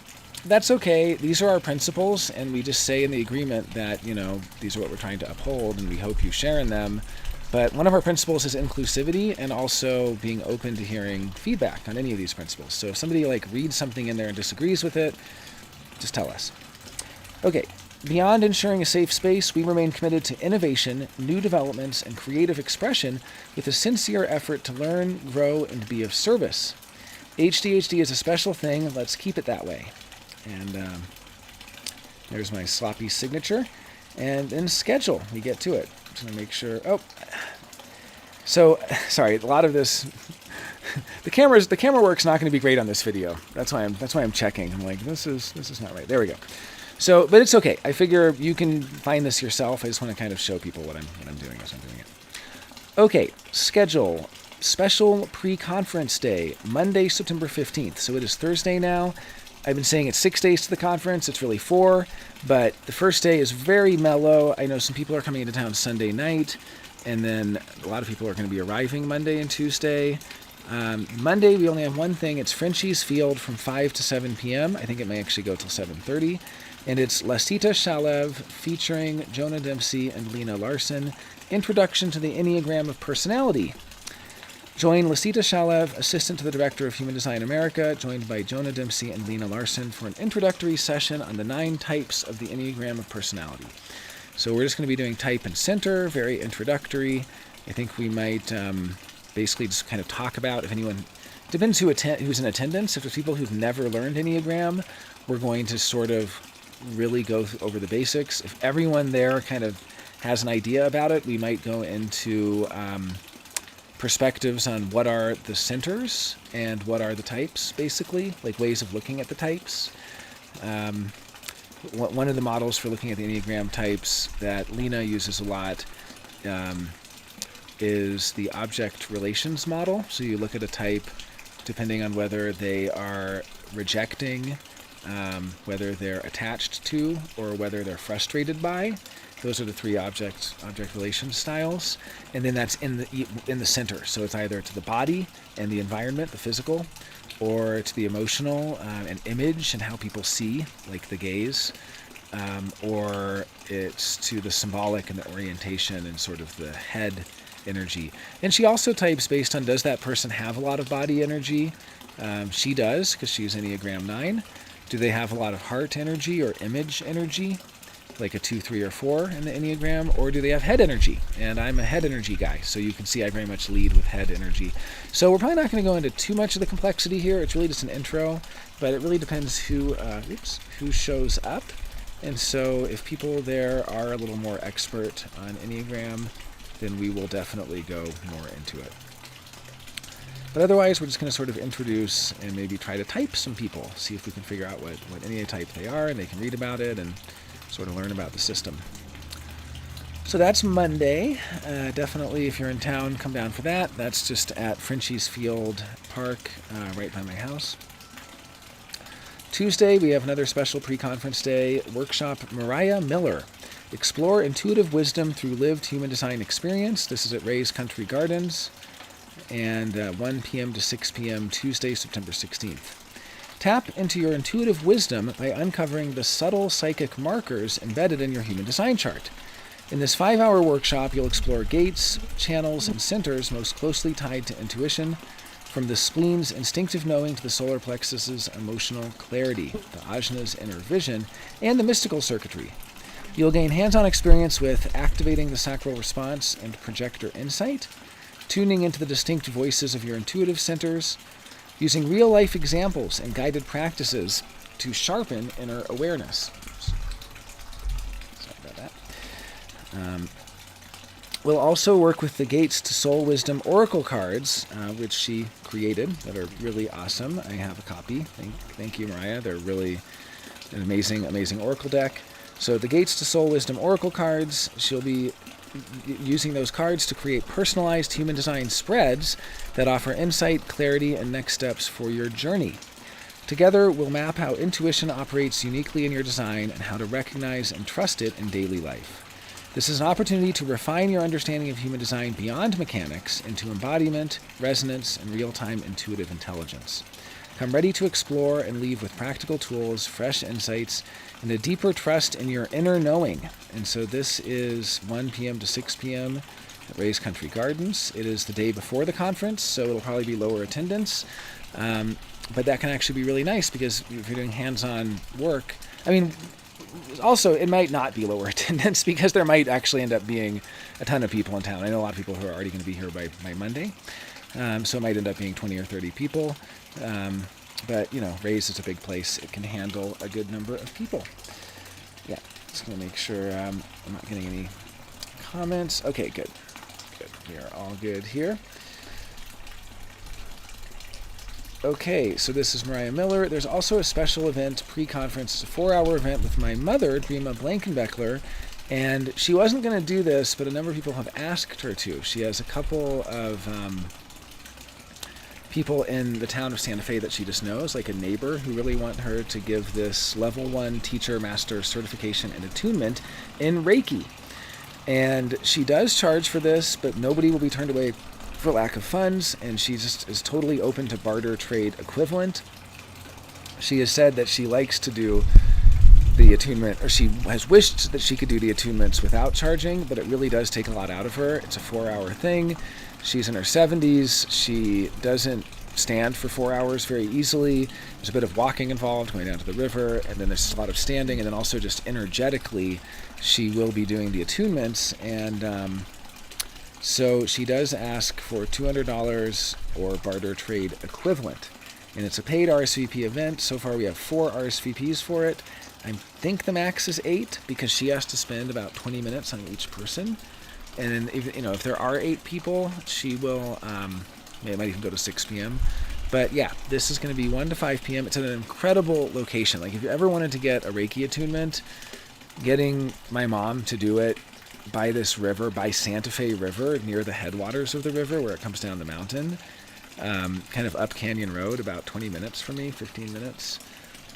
A: that's okay. These are our principles, and we just say in the agreement that, you know, these are what we're trying to uphold, and we hope you share in them. But one of our principles is inclusivity and also being open to hearing feedback on any of these principles. So if somebody like reads something in there and disagrees with it, just tell us. Okay, beyond ensuring a safe space, we remain committed to innovation, new developments, and creative expression with a sincere effort to learn, grow, and be of service. HDHD is a special thing. Let's keep it that way. And there's my sloppy signature. And then schedule, we get to it. Just going to make sure. Oh, so sorry. A lot of this, the camera work's not going to be great on this video. That's why I'm checking. I'm like, this is not right. There we go. So, but it's okay. I figure you can find this yourself. I just want to kind of show people what I'm doing as I'm doing it. Okay, schedule. Special pre-conference day, Monday, September 15th. So it is Thursday now. I've been saying it's 6 days to the conference. It's really 4, but the first day is very mellow. I know some people are coming into town Sunday night, and then a lot of people are going to be arriving Monday and Tuesday. Monday, we only have one thing. It's Frenchie's Field from 5 to 7 p.m. I think it may actually go till 7:30. And it's Lasita Shalev featuring Jonah Dempsey and Lena Larson, Introduction to the Enneagram of Personality. Join Lasita Shalev, Assistant to the Director of Human Design America, joined by Jonah Dempsey and Lena Larson for an introductory session on the 9 types of the Enneagram of Personality. So we're just going to be doing type and center, very introductory. I think we might basically just kind of talk about if anyone, depends who's in attendance. If there's people who've never learned Enneagram, we're going to sort of really go over the basics. If everyone there kind of has an idea about it, we might go into perspectives on what are the centers and what are the types, basically, like ways of looking at the types. One of the models for looking at the Enneagram types that Lena uses a lot is the object relations model. So you look at a type depending on whether they are rejecting, whether they're attached to, or whether they're frustrated by. Those are the three object relations styles, and then that's in the center. So it's either to the body and the environment, the physical, or to the emotional and image and how people see, like the gaze, or it's to the symbolic and the orientation and sort of the head energy. And she also types based on, does that person have a lot of body energy? She does, because she's Enneagram 9. Do they have a lot of heart energy or image energy, like a 2, 3, or 4 in the Enneagram, or do they have head energy? And I'm a head energy guy, so you can see I very much lead with head energy. So we're probably not going to go into too much of the complexity here. It's really just an intro, but it really depends who shows up. And so if people there are a little more expert on Enneagram, then we will definitely go more into it. But otherwise, we're just going to sort of introduce and maybe try to type some people, see if we can figure out what Enneatype type they are, and they can read about it and sort of learn about the system. So that's Monday. Definitely, if you're in town, come down for that. That's just at Frenchies Field Park, right by my house. Tuesday, we have another special pre-conference day workshop, Mariah Miller. Explore intuitive wisdom through lived human design experience. This is at Ray's Country Gardens, and 1 p.m. to 6 p.m. Tuesday, September 16th. Tap into your intuitive wisdom by uncovering the subtle psychic markers embedded in your human design chart. In this 5-hour workshop, you'll explore gates, channels, and centers most closely tied to intuition, from the spleen's instinctive knowing to the solar plexus's emotional clarity, the ajna's inner vision, and the mystical circuitry. You'll gain hands-on experience with activating the sacral response and projector insight, tuning into the distinct voices of your intuitive centers, using real-life examples and guided practices to sharpen inner awareness. Sorry about that. We'll also work with the Gates to Soul Wisdom Oracle cards, which she created, that are really awesome. I have a copy. Thank you, Mariah. They're really an amazing, amazing Oracle deck. So the Gates to Soul Wisdom Oracle cards, she'll be using those cards to create personalized human design spreads that offer insight, clarity, and next steps for your journey. Together, we'll map how intuition operates uniquely in your design and how to recognize and trust it in daily life. This is an opportunity to refine your understanding of human design beyond mechanics into embodiment, resonance, and real-time intuitive intelligence. Come ready to explore and leave with practical tools, fresh insights, and a deeper trust in your inner knowing. And so this is 1 p.m. to 6 p.m. at Ray's Country Gardens. It is the day before the conference, so it'll probably be lower attendance. But that can actually be really nice because if you're doing hands-on work, also, it might not be lower attendance because there might actually end up being a ton of people in town. I know a lot of people who are already going to be here by Monday. So it might end up being 20 or 30 people. But, Ray's is a big place. It can handle a good number of people. Yeah, just going to make sure I'm not getting any comments. Okay, good. Good. We are all good here. Okay, so this is Mariah Miller. There's also a special event, pre-conference. It's a 4-hour event with my mother, Dreama Blankenbeckler, and she wasn't going to do this, but a number of people have asked her to. She has a couple of people in the town of Santa Fe that she just knows, like a neighbor, who really want her to give this level 1 teacher master certification and attunement in Reiki. And she does charge for this, but nobody will be turned away for lack of funds, and she just is totally open to barter trade equivalent. She has said that she likes to do the attunement, or she has wished that she could do the attunements without charging, but it really does take a lot out of her. It's a 4-hour thing. She's in her 70s. She doesn't stand for 4 hours very easily. There's a bit of walking involved, going down to the river, and then there's a lot of standing, and then also just energetically, she will be doing the attunements, and so she does ask for $200 or barter trade equivalent. And it's a paid RSVP event. So far we have 4 RSVPs for it. I think the max is 8 because she has to spend about 20 minutes on each person. and then if there are 8 people, she will. It might even go to 6 p.m. But yeah, this is going to be 1 to 5 p.m. It's at an incredible location. Like if you ever wanted to get a Reiki attunement, getting my mom to do it by this river, by Santa Fe River, near the headwaters of the river where it comes down the mountain, kind of up Canyon Road, about 20 minutes from me, 15 minutes.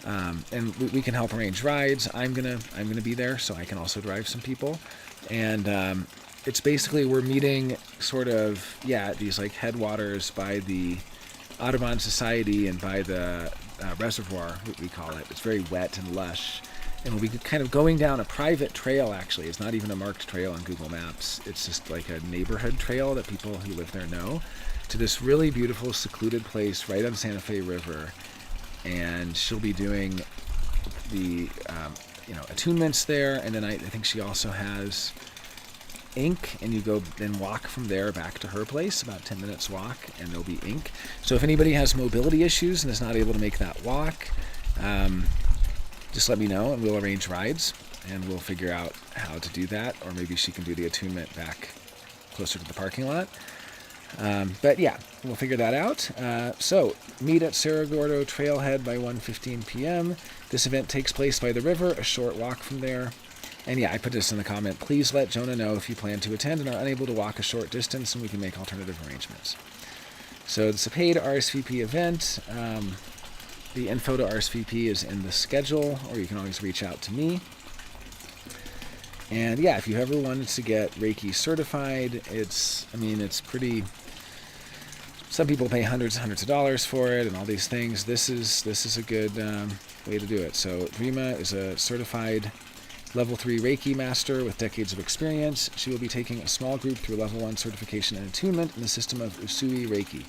A: And we can help arrange rides. I'm gonna be there, so I can also drive some people. And it's basically we're meeting sort of at these like headwaters by the Audubon Society and by the reservoir, we call it. It's very wet and lush. And we'll be kind of going down a private trail, actually. It's not even a marked trail on Google Maps. It's just like a neighborhood trail that people who live there know, to this really beautiful, secluded place right on Santa Fe River. And she'll be doing the, attunements there. And then I think she also has ink, and you go then walk from there back to her place, about 10 minutes walk, and there'll be ink. So if anybody has mobility issues and is not able to make that walk, just let me know and we'll arrange rides and we'll figure out how to do that, or maybe she can do the attunement back closer to the parking lot. But yeah, we'll figure that out. So meet at Cerro Gordo Trailhead by 1:15 p.m. This event takes place by the river, a short walk from there. And yeah, I put this in the comment. Please let Jonah know if you plan to attend and are unable to walk a short distance, and we can make alternative arrangements. So it's a paid RSVP event. The info to RSVP is in the schedule, or you can always reach out to me. And yeah, if you ever wanted to get Reiki certified, it's pretty. Some people pay hundreds of dollars for it and all these things. This is a good way to do it. So Dreama is a certified Level 3 Reiki master with decades of experience. She will be taking a small group through Level 1 certification and attunement in the system of Usui Reiki.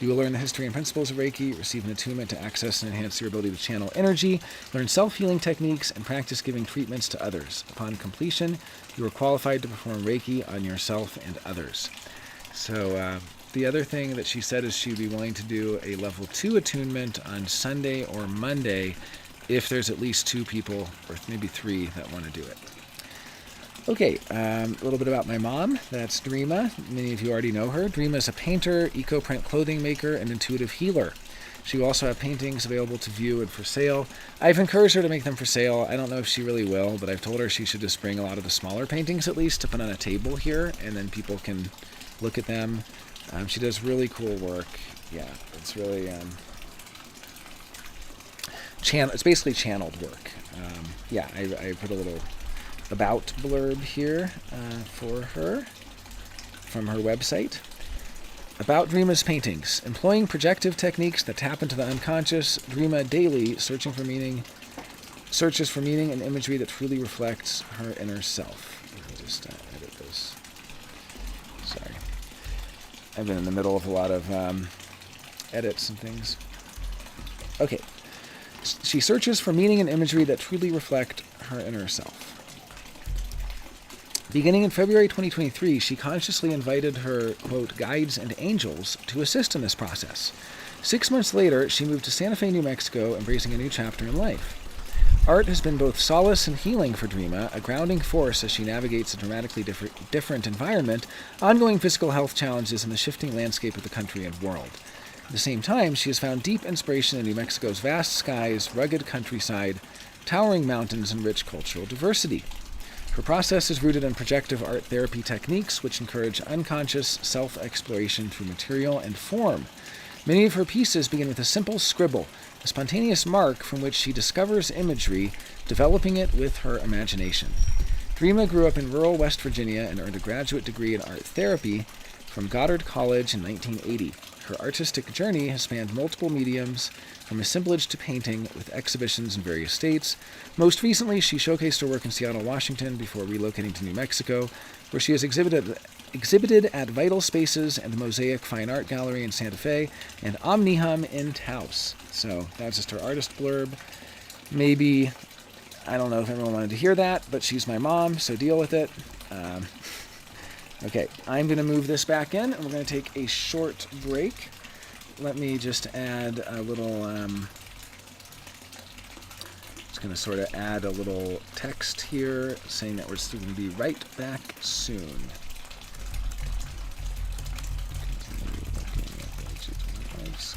A: You will learn the history and principles of Reiki, receive an attunement to access and enhance your ability to channel energy, learn self-healing techniques, and practice giving treatments to others. Upon completion, you are qualified to perform Reiki on yourself and others. So the other thing that she said is she'd be willing to do a Level 2 attunement on Sunday or Monday if there's at least 2 people, or maybe 3, that want to do it. Okay, a little bit about my mom. That's Dreama. Many of you already know her. Dreama is a painter, eco-print clothing maker, and intuitive healer. She will also have paintings available to view and for sale. I've encouraged her to make them for sale. I don't know if she really will, but I've told her she should just bring a lot of the smaller paintings at least to put on a table here, and then people can look at them. She does really cool work. Yeah, it's really... it's basically channeled work. I put a little about blurb here for her from her website. About Dreama's paintings. Employing projective techniques that tap into the unconscious, Dreama daily searches for meaning and imagery that truly reflects her inner self. Let me just edit this. Sorry. I've been in the middle of a lot of edits and things. Okay. She searches for meaning and imagery that truly reflect her inner self. Beginning in February 2023, she consciously invited her, quote, guides and angels to assist in this process. 6 months later, she moved to Santa Fe, New Mexico, embracing a new chapter in life. Art has been both solace and healing for Dreama, a grounding force as she navigates a dramatically different environment, ongoing physical health challenges, and the shifting landscape of the country and world. At the same time, she has found deep inspiration in New Mexico's vast skies, rugged countryside, towering mountains, and rich cultural diversity. Her process is rooted in projective art therapy techniques, which encourage unconscious self-exploration through material and form. Many of her pieces begin with a simple scribble, a spontaneous mark from which she discovers imagery, developing it with her imagination. Dreama grew up in rural West Virginia and earned a graduate degree in art therapy from Goddard College in 1980. Her artistic journey has spanned multiple mediums, from assemblage to painting, with exhibitions in various states. Most recently, she showcased her work in Seattle, Washington, before relocating to New Mexico, where she has exhibited at Vital Spaces and the Mosaic Fine Art Gallery in Santa Fe, and Omnihum in Taos. So that's just her artist blurb. Maybe, I don't know if everyone wanted to hear that, but she's my mom, so deal with it. Okay, I'm going to move this back in, and we're going to take a short break. Let me just add a little, just going to sort of add a little text here saying that we're still going to be right back soon.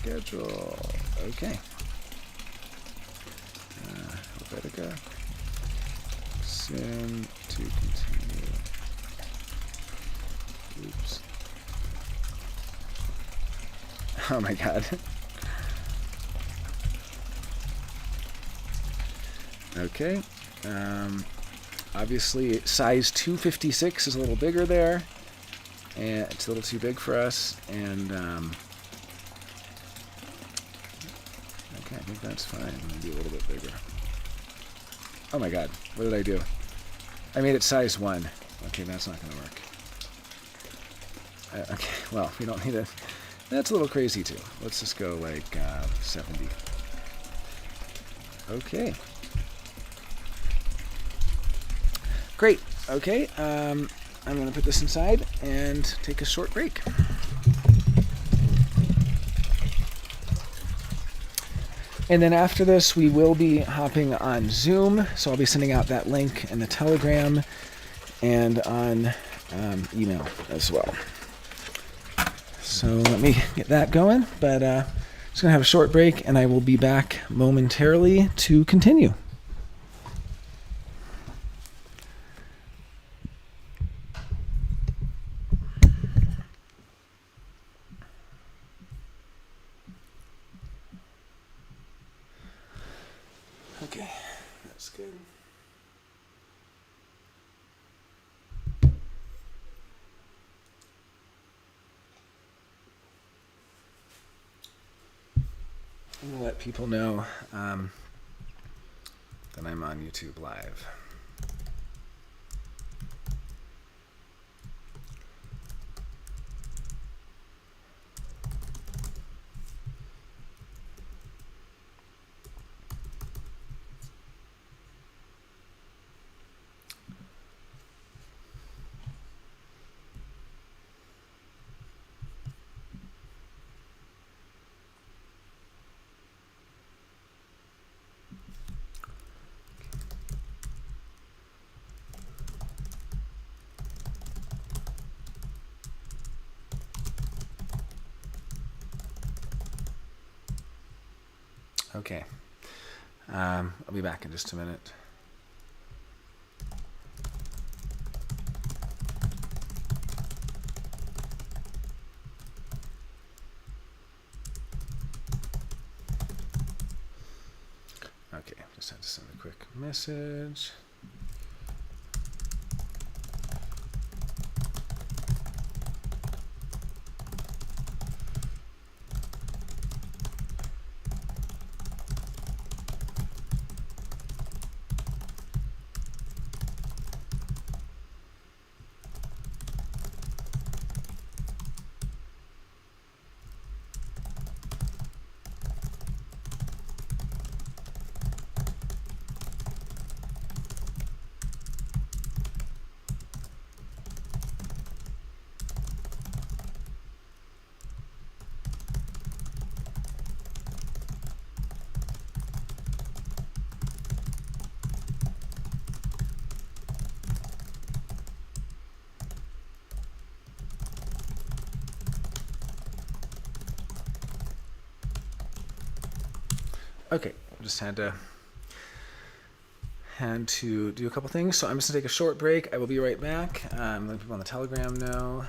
A: schedule. Okay. Helvetica. Soon to continue. Oops. Oh my god. Okay. Obviously, size 256 is a little bigger there. And it's a little too big for us. And, okay, I think that's fine. Maybe a little bit bigger. Oh my god. What did I do? I made it size 1. Okay, that's not going to work. Okay, well, we don't need it. That's a little crazy, too. Let's just go, like, 70. Okay. Great. Okay, I'm going to put this inside and take a short break. And then after this, we will be hopping on Zoom. So I'll be sending out that link in the Telegram and on email as well. So let me get that going. But just going to have a short break, and I will be back momentarily to continue. Okay, that's good. I'm going to let people know that I'm on YouTube Live. Okay. I'll be back in just a minute. Okay, just had to send a quick message. Okay, just had to do a couple things. So I'm just gonna take a short break. I will be right back. Let people on the Telegram know.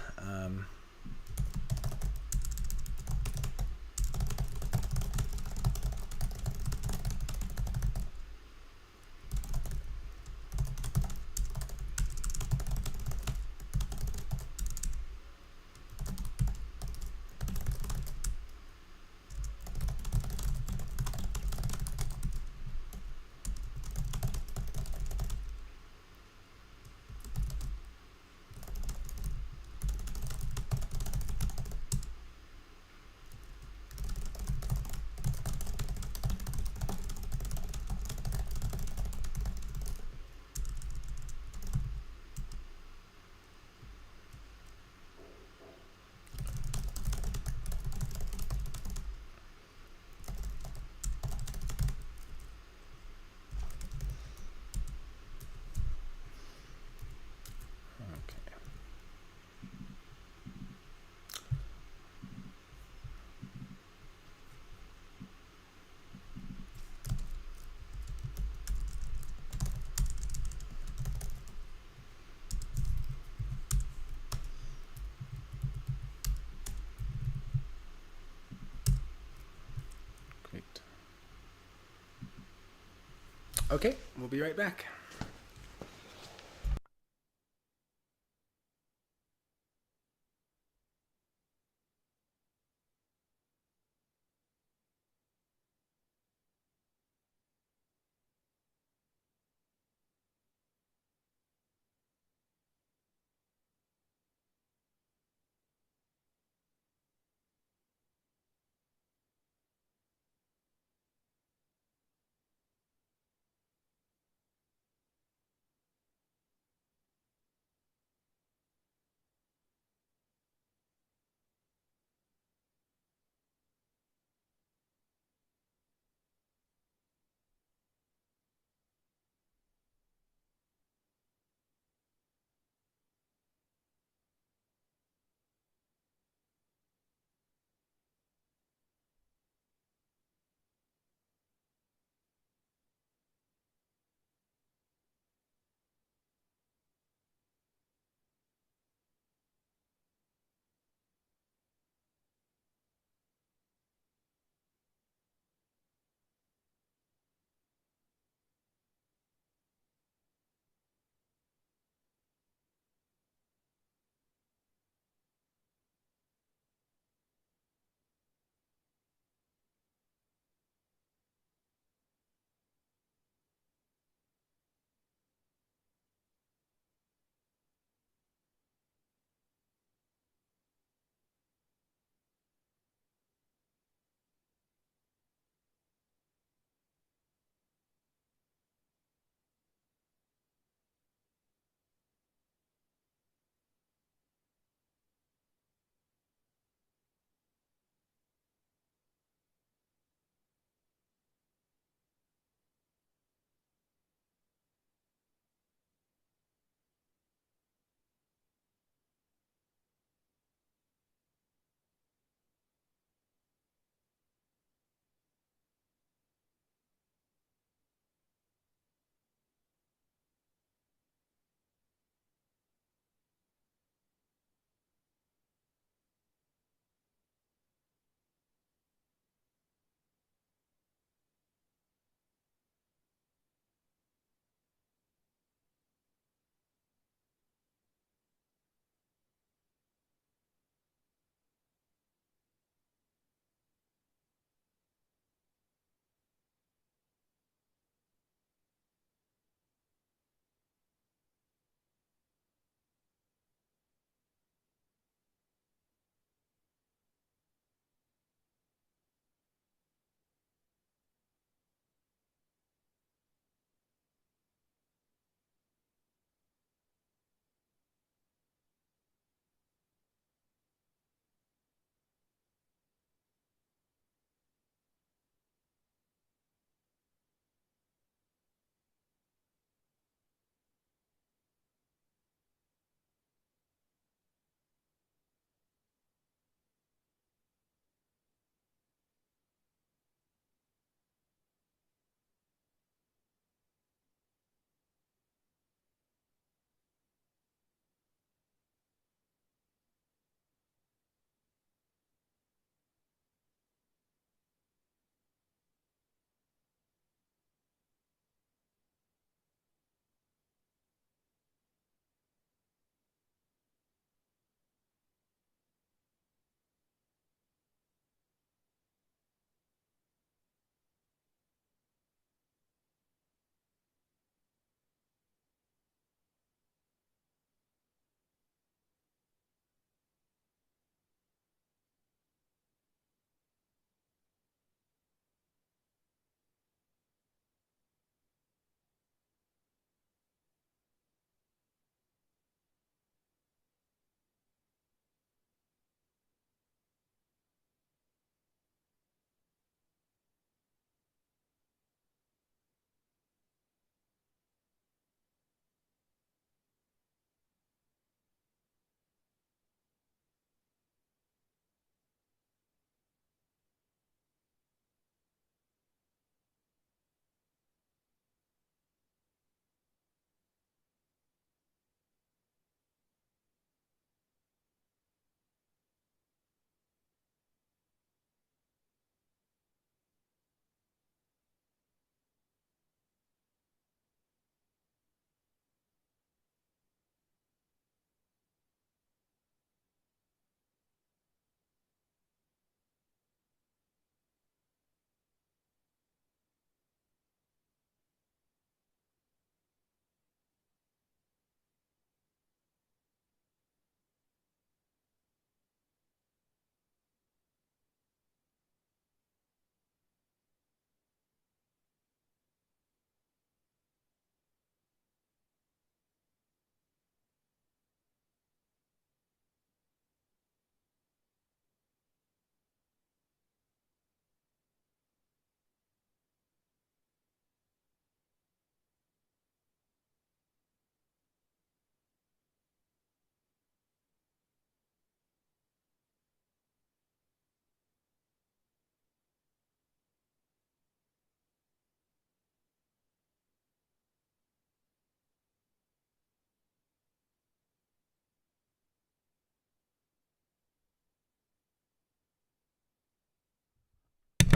A: Okay, we'll be right back.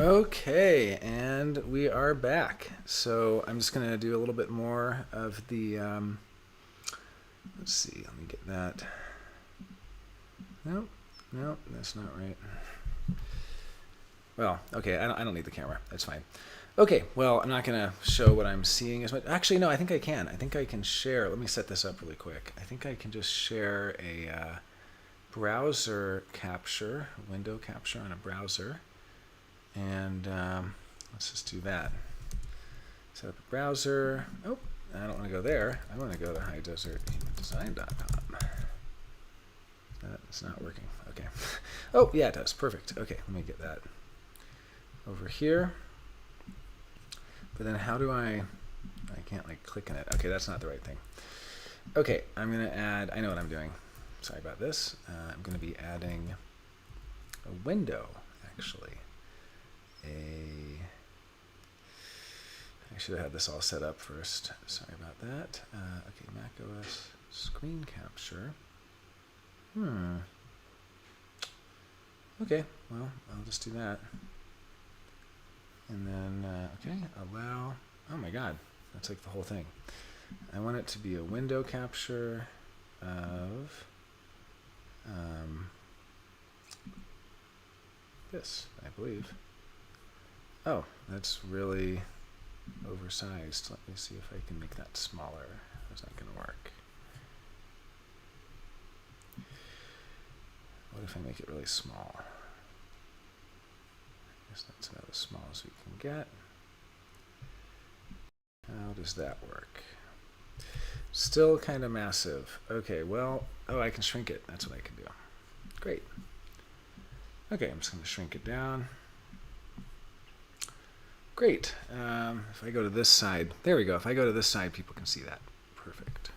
A: Okay, and we are back. So I'm just going to do a little bit more of the, let's see, let me get that. Nope, nope, that's not right. Well, okay, I don't need the camera. That's fine. Okay, well, I'm not going to show what I'm seeing as much. Actually, no, I think I can. I think I can share. Let me set this up really quick. I think I can just share a browser capture, window capture on a browser. And let's just do that. Set up a browser. Oh, I don't want to go there. I want to go to highdeserthumandesign.com. That's not working. Okay. Oh, yeah, it does. Perfect. Okay, let me get that over here. But then how do I can't like click on it. Okay, that's not the right thing. Okay, I'm going to add, I know what I'm doing. Sorry about this. I'm going to be adding a window, actually. I should have had this all set up first. Sorry about that. Okay, Mac OS screen capture. Okay, well, I'll just do that. And then, okay, allow. Oh my God, that's like the whole thing. I want it to be a window capture of this, I believe. Oh, that's really oversized. Let me see if I can make that smaller. That's not going to work. What if I make it really small? I guess that's about as small as we can get. How does that work? Still kind of massive. Okay, well, oh, I can shrink it. That's what I can do. Great. Okay, I'm just going to shrink it down. Great. If I go to this side, there we go. If I go to this side, people can see that. Perfect.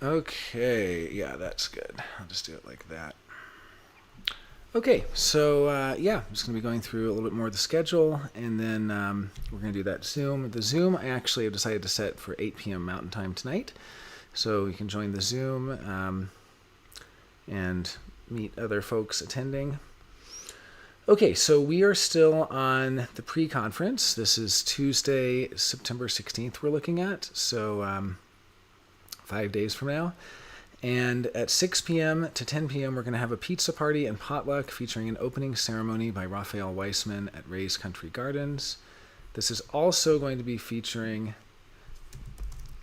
A: Okay, yeah, that's good. I'll just do it like that. Okay, so yeah, I'm just going to be going through a little bit more of the schedule, and then we're going to do that Zoom. The Zoom I actually have decided to set for 8 p.m. Mountain Time tonight, so you can join the Zoom and meet other folks attending. Okay, so we are still on the pre-conference. This is Tuesday, September 16th we're looking at, so 5 days from now. And at 6 p.m. to 10 p.m., we're going to have a pizza party and potluck featuring an opening ceremony by Raphael Weissman at Ray's Country Gardens. This is also going to be featuring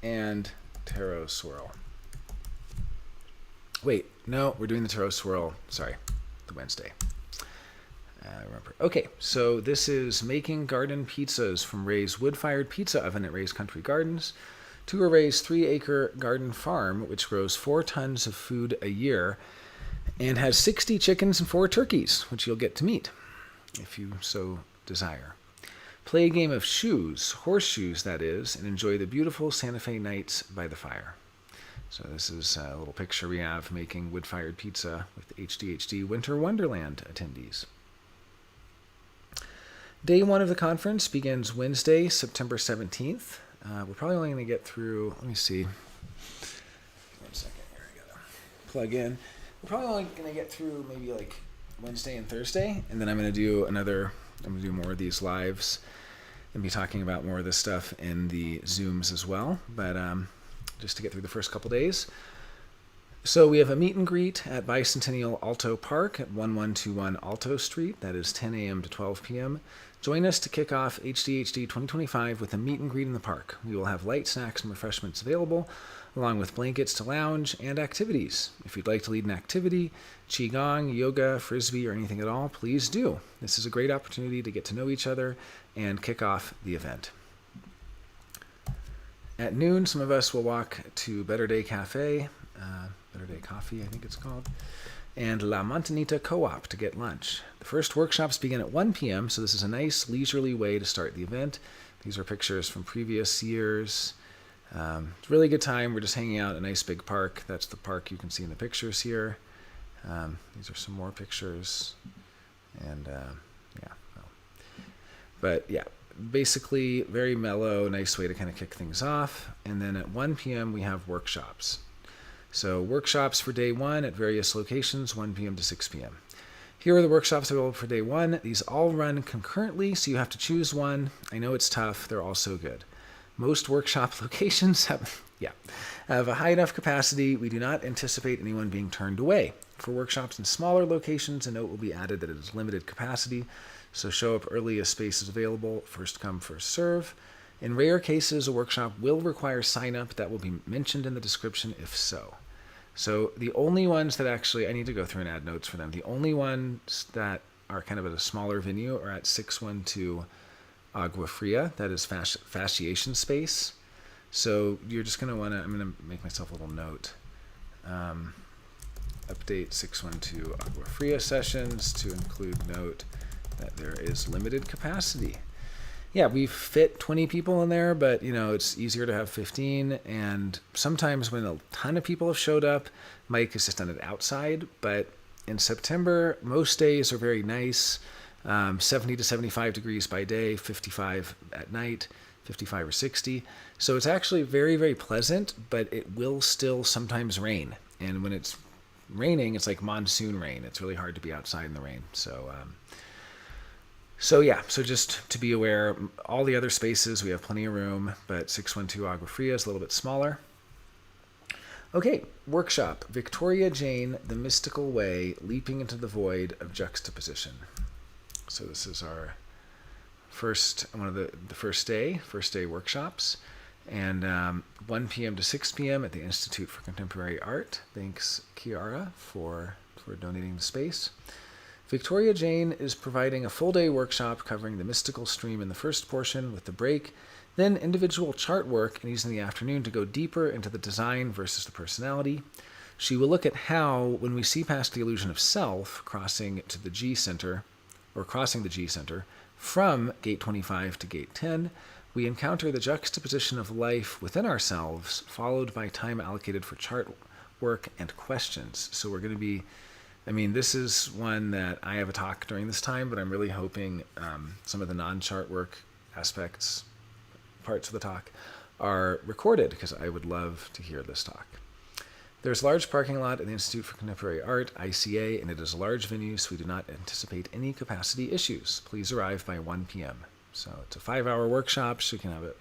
A: and Tarot Swirl. Wait, no, we're doing the Tarot Swirl, sorry, the Wednesday. Remember. Okay, so this is making garden pizzas from Ray's wood-fired pizza oven at Ray's Country Gardens to Ray's 3-acre garden farm, which grows 4 tons of food a year and has 60 chickens and 4 turkeys, which you'll get to meet if you so desire. Play a game of shoes, horseshoes that is, and enjoy the beautiful Santa Fe nights by the fire. So this is a little picture we have making wood-fired pizza with HDHD Winter Wonderland attendees. Day 1 of the conference begins Wednesday, September 17th. We're probably only going to get through, let me see. 1 second here, I got to plug in. We're probably only going to get through maybe like Wednesday and Thursday, and then I'm going to do more of these lives and be talking about more of this stuff in the Zooms as well, but just to get through the first couple days. So we have a meet and greet at Bicentennial Alto Park at 1121 Alto Street. That is 10 a.m. to 12 p.m. Join us to kick off HDHD 2025 with a meet and greet in the park. We will have light snacks and refreshments available, along with blankets to lounge and activities. If you'd like to lead an activity, Qigong, yoga, Frisbee, or anything at all, please do. This is a great opportunity to get to know each other and kick off the event. At noon, some of us will walk to Better Day Cafe, Better Day Coffee, I think it's called, and La Montanita Co-op to get lunch. The first workshops begin at 1 p.m., so this is a nice leisurely way to start the event. These are pictures from previous years. It's a really good time. We're just hanging out in a nice big park. That's the park you can see in the pictures here. These are some more pictures. And yeah. But yeah, basically very mellow, nice way to kind of kick things off. And then at 1 p.m. we have workshops. So workshops for day 1 at various locations, 1 p.m. to 6 p.m. Here are the workshops available for day 1. These all run concurrently, so you have to choose one. I know it's tough. They're all so good. Most workshop locations have a high enough capacity. We do not anticipate anyone being turned away. For workshops in smaller locations, a note will be added that it is limited capacity, so show up early as space is available. First come, first serve. In rare cases, a workshop will require sign-up. That will be mentioned in the description if so. So the only ones that actually, I need to go through and add notes for them. The only ones that are kind of at a smaller venue are at 612 Agua Fria. That is fasciation space. So you're just going to want to, I'm going to make myself a little note. Update 612 Agua Fria sessions to include note that there is limited capacity. Yeah, we've fit 20 people in there, but it's easier to have 15. And sometimes when a ton of people have showed up, Mike has just done it outside. But in September, most days are very nice. 70 to 75 degrees by day, 55 at night, 55 or 60. So it's actually very, very pleasant, but it will still sometimes rain. And when it's raining, it's like monsoon rain. It's really hard to be outside in the rain. So just to be aware, all the other spaces, we have plenty of room, but 612 Agua Fria is a little bit smaller. Okay, workshop, Victoria Jane, The Mystical Way, Leaping into the Void of Juxtaposition. So this is our one of the first day workshops, and 1 p.m. to 6 p.m. at the Institute for Contemporary Art. Thanks, Kiara, for donating the space. Victoria Jane is providing a full-day workshop covering the mystical stream in the first portion with the break, then individual chart work and using the afternoon to go deeper into the design versus the personality. She will look at how, when we see past the illusion of self, crossing the G center from gate 25 to gate 10, we encounter the juxtaposition of life within ourselves, followed by time allocated for chart work and questions. So we're going to be, this is one that I have a talk during this time, but I'm really hoping some of the non-chart work parts of the talk are recorded, because I would love to hear this talk. There's a large parking lot at the Institute for Contemporary Art, ICA, and it is a large venue, so we do not anticipate any capacity issues. Please arrive by 1 p.m. So it's a 5-hour workshop, so you can have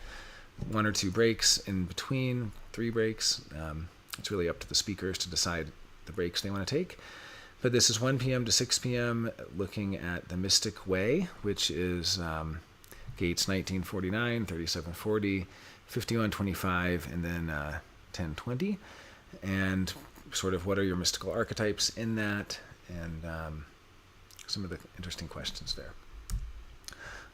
A: 1 or 2 breaks in between, 3 breaks. It's really up to the speakers to decide the breaks they want to take. But this is 1 p.m. to 6 p.m. looking at the Mystic Way, which is gates 1949, 3740, 5125, and then 1020. And sort of what are your mystical archetypes in that, and some of the interesting questions there.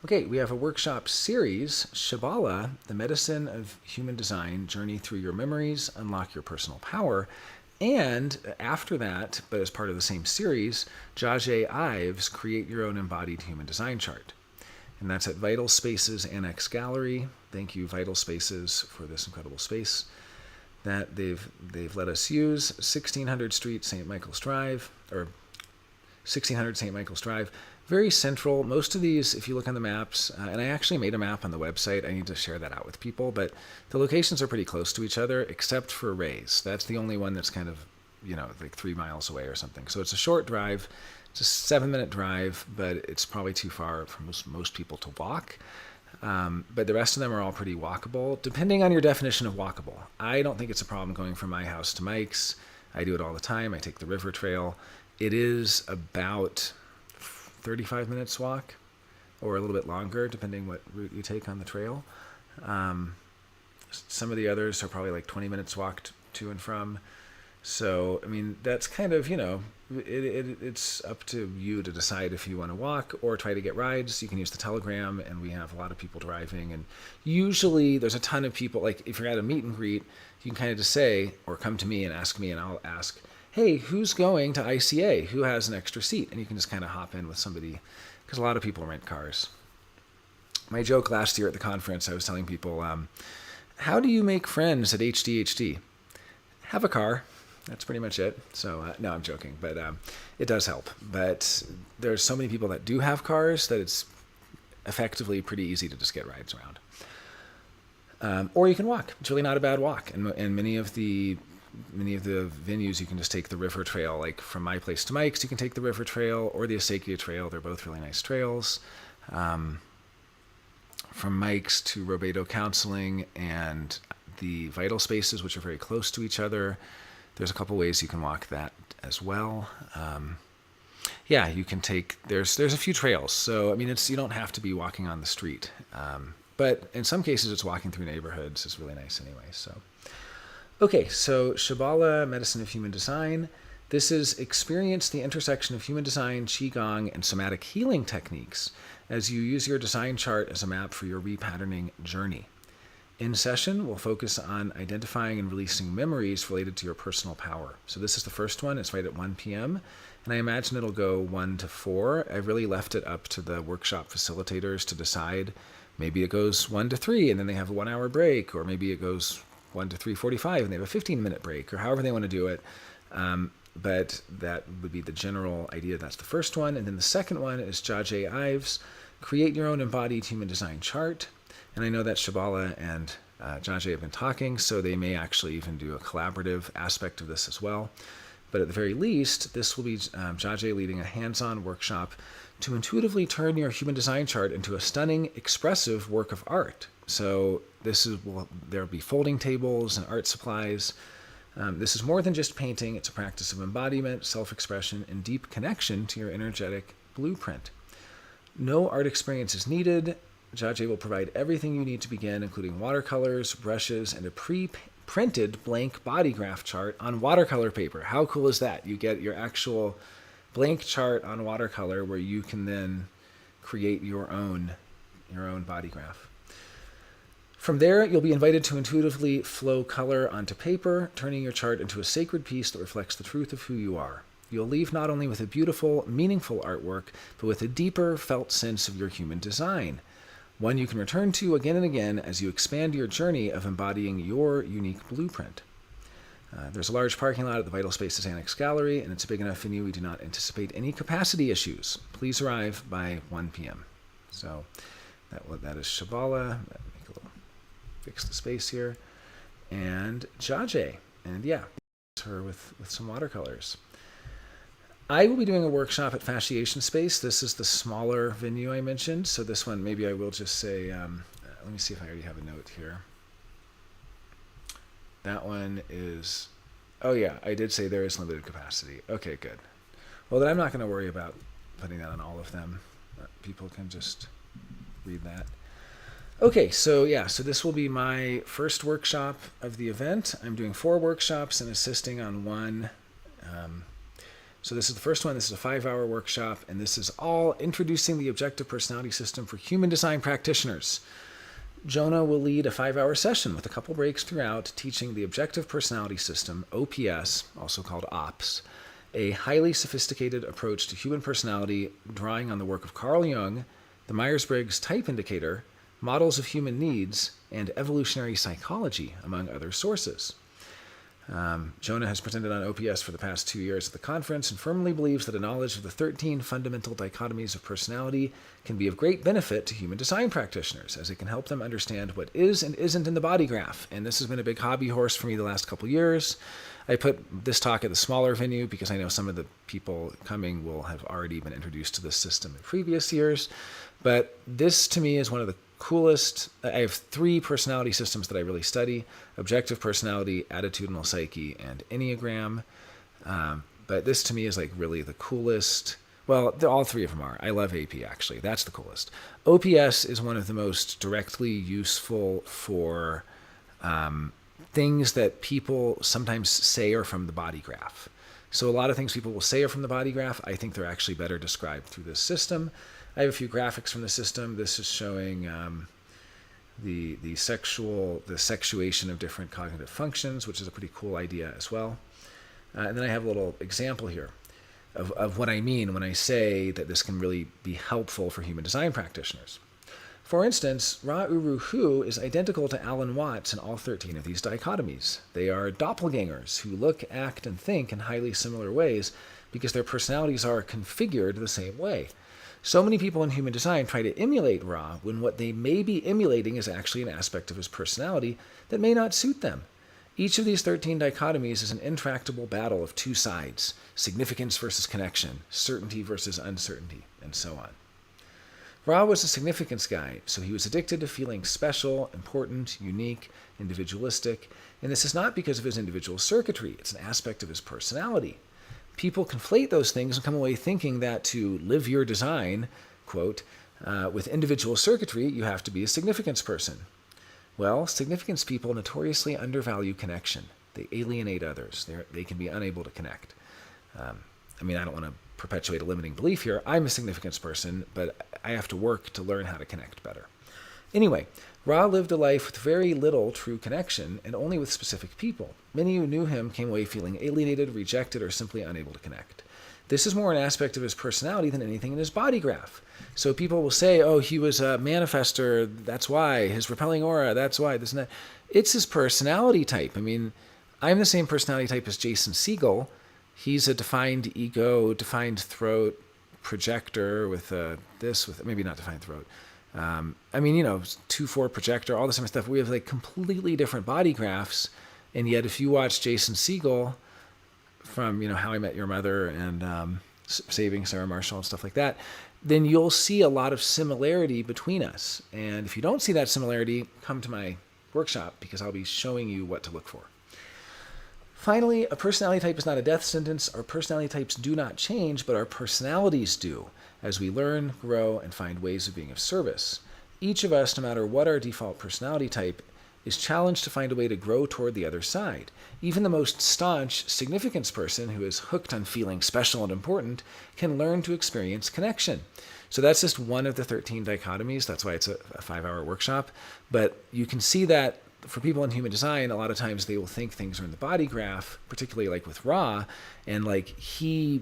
A: Okay, we have a workshop series, Shambhala, The Medicine of Human Design, Journey Through Your Memories, Unlock Your Personal Power. And after that, but as part of the same series, Jajay Ives, Create Your Own Embodied Human Design Chart. And that's at Vital Spaces Annex Gallery. Thank you, Vital Spaces, for this incredible space that they've let us use. 1600 St. Michael's Drive. Very central. Most of these, if you look on the maps, and I actually made a map on the website. I need to share that out with people, but the locations are pretty close to each other, except for Ray's. That's the only one that's kind of, like 3 miles away or something. So it's a short drive. It's a 7-minute drive, but it's probably too far for most people to walk. But the rest of them are all pretty walkable, depending on your definition of walkable. I don't think it's a problem going from my house to Mike's. I do it all the time. I take the river trail. It is about 35 minutes walk, or a little bit longer, depending what route you take on the trail. Some of the others are probably like 20 minutes walk to and from. So, that's kind of, it's up to you to decide if you want to walk or try to get rides. You can use the Telegram, and we have a lot of people driving. And usually there's a ton of people, like if you're at a meet and greet, you can kind of just say, or come to me and ask me, and I'll ask, hey, who's going to ICA? Who has an extra seat? And you can just kind of hop in with somebody, because a lot of people rent cars. My joke last year at the conference, I was telling people, how do you make friends at HDHD? Have a car. That's pretty much it. So, no, I'm joking, but it does help. But there's so many people that do have cars that it's effectively pretty easy to just get rides around. Or you can walk. It's really not a bad walk. And many of the many of the venues, you can just take the river trail. Like from my place to Mike's, you can take the river trail or the Acequia Trail. They're both really nice trails. From Mike's to Robedo Counseling and the Vital Spaces, which are very close to each other, there's a couple ways you can walk that as well. Yeah, you can take, there's a few trails. So, I mean, you don't have to be walking on the street. But in some cases, it's walking through neighborhoods is really nice anyway. So, okay, so Shambhala, Medicine of Human Design. This is experience the intersection of human design, Qigong, and somatic healing techniques as you use your design chart as a map for your repatterning journey. In session, we'll focus on identifying and releasing memories related to your personal power. So this is the first one. It's right at 1 p.m. And I imagine it'll go 1 to 4. I really left it up to the workshop facilitators to decide. Maybe it goes 1 to 3 and then they have a 1 hour break, or maybe it goes 1 to 3:45 and they have a 15-minute break, or however they want to do it. But that would be the general idea. That's the first one. And then the second one is Jajay Ives, Create Your Own Embodied Human Design Chart. And I know that Shambhala and Jajay have been talking, so they may actually even do a collaborative aspect of this as well. But at the very least, this will be Jajay leading a hands-on workshop to intuitively turn your human design chart into a stunning, expressive work of art. So there'll be folding tables and art supplies. This is more than just painting. It's a practice of embodiment, self-expression, and deep connection to your energetic blueprint. No art experience is needed. Jajay will provide everything you need to begin, including watercolors, brushes, and a pre-printed blank body graph chart on watercolor paper. How cool is that? You get your actual blank chart on watercolor where you can then create your own body graph. From there, you'll be invited to intuitively flow color onto paper, turning your chart into a sacred piece that reflects the truth of who you are. You'll leave not only with a beautiful, meaningful artwork, but with a deeper felt sense of your human design. One you can return to again and again as you expand your journey of embodying your unique blueprint. There's a large parking lot at the Vital Spaces Annex Gallery, and it's a big enough venue we do not anticipate any capacity issues. Please arrive by 1 p.m. So that is Shambhala. Fix the space here. And Jajay. And yeah, her with some watercolors. I will be doing a workshop at Fasciation Space. This is the smaller venue I mentioned. So this one, maybe I will just say, let me see if I already have a note here. That one is, oh yeah, I did say there is limited capacity. Okay, good. Well, then I'm not going to worry about putting that on all of them. People can just read that. Okay, so yeah, so this will be my first workshop of the event. I'm doing 4 workshops and assisting on one. So this is the first one. This is a 5-hour workshop, and this is all introducing the objective personality system for human design practitioners. Jonah will lead a 5-hour session with a couple breaks throughout, teaching the objective personality system, OPS, also called OPS, a highly sophisticated approach to human personality, drawing on the work of Carl Jung, the Myers-Briggs Type Indicator, models of human needs, and evolutionary psychology, among other sources. Jonah has presented on OPS for the past 2 years at the conference and firmly believes that a knowledge of the 13 fundamental dichotomies of personality can be of great benefit to human design practitioners, as it can help them understand what is and isn't in the body graph. And this has been a big hobby horse for me the last couple years. I put this talk at the smaller venue because I know some of the people coming will have already been introduced to this system in previous years. But this, to me, is one of the coolest. I have 3 personality systems that I really study: objective personality, attitudinal psyche, and Enneagram. But this to me is like really the coolest. Well, all 3 of them are. I love AP, actually. That's the coolest. OPS is one of the most directly useful for things that people sometimes say are from the body graph. So a lot of things people will say are from the body graph, I think they're actually better described through this system. I have a few graphics from the system. This is showing the sexuation of different cognitive functions, which is a pretty cool idea as well. And then I have a little example here of what I mean when I say that this can really be helpful for human design practitioners. For instance, Ra-Uru Hu is identical to Alan Watts in all 13 of these dichotomies. They are doppelgangers who look, act, and think in highly similar ways because their personalities are configured the same way. So many people in human design try to emulate Ra when what they may be emulating is actually an aspect of his personality that may not suit them. Each of these 13 dichotomies is an intractable battle of two sides: significance versus connection, certainty versus uncertainty, and so on. Ra was a significance guy, so he was addicted to feeling special, important, unique, individualistic, and this is not because of his individual circuitry, it's an aspect of his personality. People conflate those things and come away thinking that to live your design, quote, with individual circuitry, you have to be a significance person. Well, significance people notoriously undervalue connection. They alienate others. They can be unable to connect. I don't want to perpetuate a limiting belief here. I'm a significance person, but I have to work to learn how to connect better. Anyway, Ra lived a life with very little true connection and only with specific people. Many who knew him came away feeling alienated, rejected, or simply unable to connect. This is more an aspect of his personality than anything in his body graph. So people will say, oh, he was a manifester, that's why. His repelling aura, that's why. This and that. It's his personality type. I'm the same personality type as Jason Segel. He's a defined ego, defined throat projector with maybe not defined throat. 2-4 projector, all this kind of stuff. We have like completely different body graphs. And yet if you watch Jason Segel from, How I Met Your Mother and Saving Sarah Marshall and stuff like that, then you'll see a lot of similarity between us. And if you don't see that similarity, come to my workshop because I'll be showing you what to look for. Finally, a personality type is not a death sentence. Our personality types do not change, but our personalities do, as we learn, grow, and find ways of being of service. Each of us, no matter what our default personality type, is challenged to find a way to grow toward the other side. Even the most staunch significance person who is hooked on feeling special and important can learn to experience connection. So that's just one of the 13 dichotomies. That's why it's a 5-hour workshop. But you can see that for people in human design, a lot of times they will think things are in the body graph, particularly like with Ra, and like he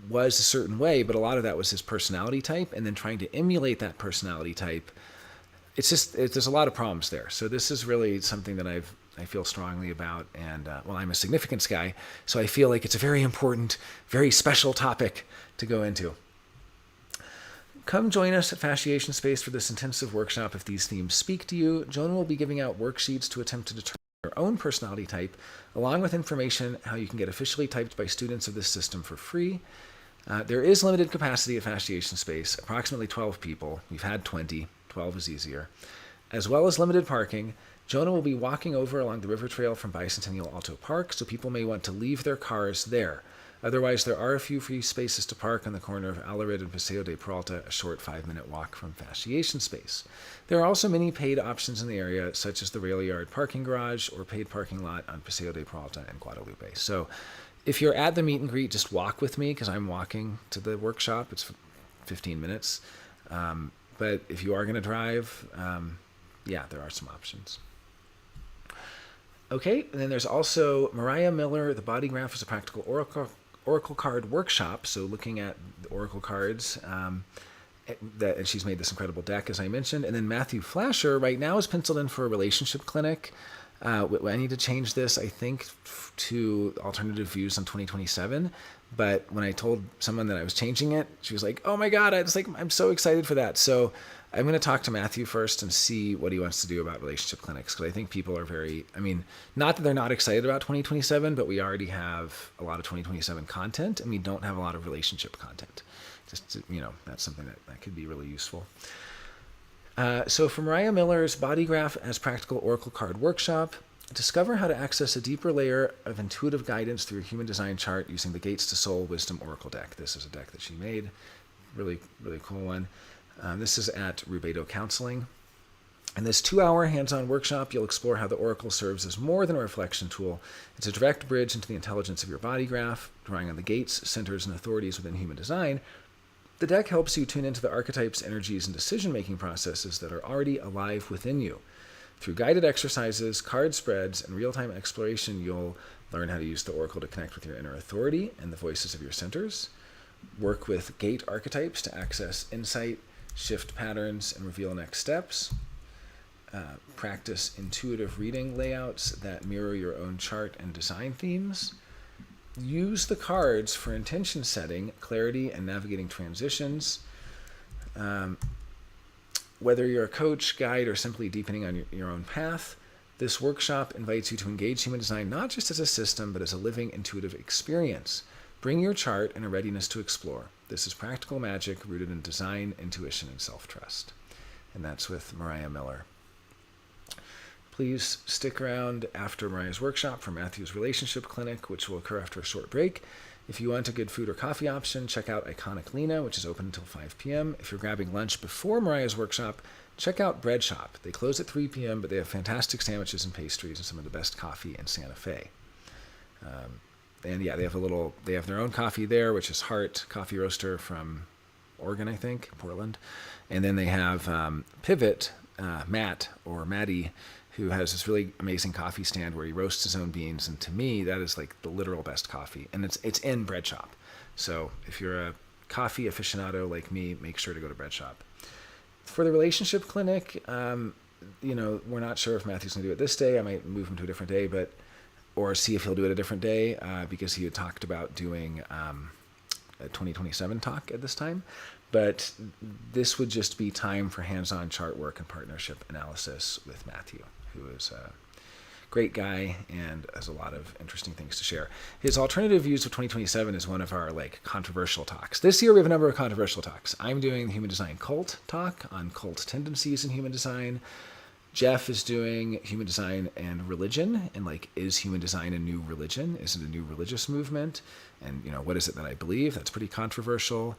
A: was a certain way, but a lot of that was his personality type, and then trying to emulate that personality type. There's a lot of problems there. So this is really something that I feel strongly about, and I'm a significance guy, so I feel like it's a very important, very special topic to go into. Come join us at Fasciation Space for this intensive workshop if these themes speak to you. Jonah will be giving out worksheets to attempt to determine your own personality type, along with information how you can get officially typed by students of this system for free. There is limited capacity at Fasciation Space, approximately 12 people. We've had 20. 12 is easier. As well as limited parking, Jonah will be walking over along the river trail from Bicentennial Alto Park, so people may want to leave their cars there. Otherwise, there are a few free spaces to park on the corner of Alarid and Paseo de Peralta, a short 5-minute walk from Fasciation Space. There are also many paid options in the area, such as the Rail Yard parking garage or paid parking lot on Paseo de Peralta and Guadalupe. So if you're at the meet and greet, just walk with me because I'm walking to the workshop. It's 15 minutes. But if you are going to drive, there are some options. Okay, and then there's also Mariah Miller, The Body Graph is a Practical Oracle Card Workshop. So looking at the Oracle cards, and she's made this incredible deck, as I mentioned. And then Matthew Flasher right now is penciled in for a relationship clinic. I need to change this, I think, to Alternative Views on 2027. But when I told someone that I was changing it, she was like, oh my God, I'm so excited for that. So I'm going to talk to Matthew first and see what he wants to do about relationship clinics. Because I think people are not that they're not excited about 2027, but we already have a lot of 2027 content and we don't have a lot of relationship content. That's something that could be really useful. So for Mariah Miller's Body Graph as Practical Oracle Card Workshop, discover how to access a deeper layer of intuitive guidance through your human design chart using the Gates to Soul Wisdom Oracle deck. This is a deck that she made. Really, really cool one. This is at Rubedo Counseling. In this 2-hour hands-on workshop, you'll explore how the Oracle serves as more than a reflection tool. It's a direct bridge into the intelligence of your body graph, drawing on the gates, centers, and authorities within human design. The deck helps you tune into the archetypes, energies, and decision-making processes that are already alive within you. Through guided exercises, card spreads, and real-time exploration, you'll learn how to use the Oracle to connect with your inner authority and the voices of your centers, work with gate archetypes to access insight, shift patterns, and reveal next steps, practice intuitive reading layouts that mirror your own chart and design themes, use the cards for intention setting, clarity, and navigating transitions. Whether you're a coach, guide, or simply deepening on your own path, This workshop invites you to engage human design not just as a system, but as a living, intuitive experience. Bring your chart and a readiness to explore. This is practical magic rooted in design, intuition, and self-trust. And that's with Mariah Miller. Please stick around after Mariah's workshop for Matthew's Relationship Clinic, which will occur after a short break. If you want a good food or coffee option, check out Iconic Lena, which is open until 5 p.m. If you're grabbing lunch before Mariah's workshop, check out Bread Shop. They close at 3 p.m., but they have fantastic sandwiches and pastries and some of the best coffee in Santa Fe. And yeah, they have their own coffee there, which is Heart Coffee Roaster from Oregon, I think, Portland. And then they have Pivot, Matt or Maddie, who has this really amazing coffee stand where he roasts his own beans. And to me, that is like the literal best coffee. And it's in Bread Shop. So if you're a coffee aficionado like me, make sure to go to Bread Shop. For the Relationship Clinic, we're not sure if Matthew's going to do it this day. I might move him to a different day, or see if he'll do it a different day, because he had talked about doing a 2027 talk at this time. But this would just be time for hands-on chart work and partnership analysis with Matthew, who is a great guy and has a lot of interesting things to share. His alternative views of 2027 is one of our controversial talks. This year we have a number of controversial talks. I'm doing the Human Design Cult talk on cult tendencies in human design. Jeff is doing human design and religion, and is human design a new religion? Is it a new religious movement? And what is it that I believe? That's pretty controversial.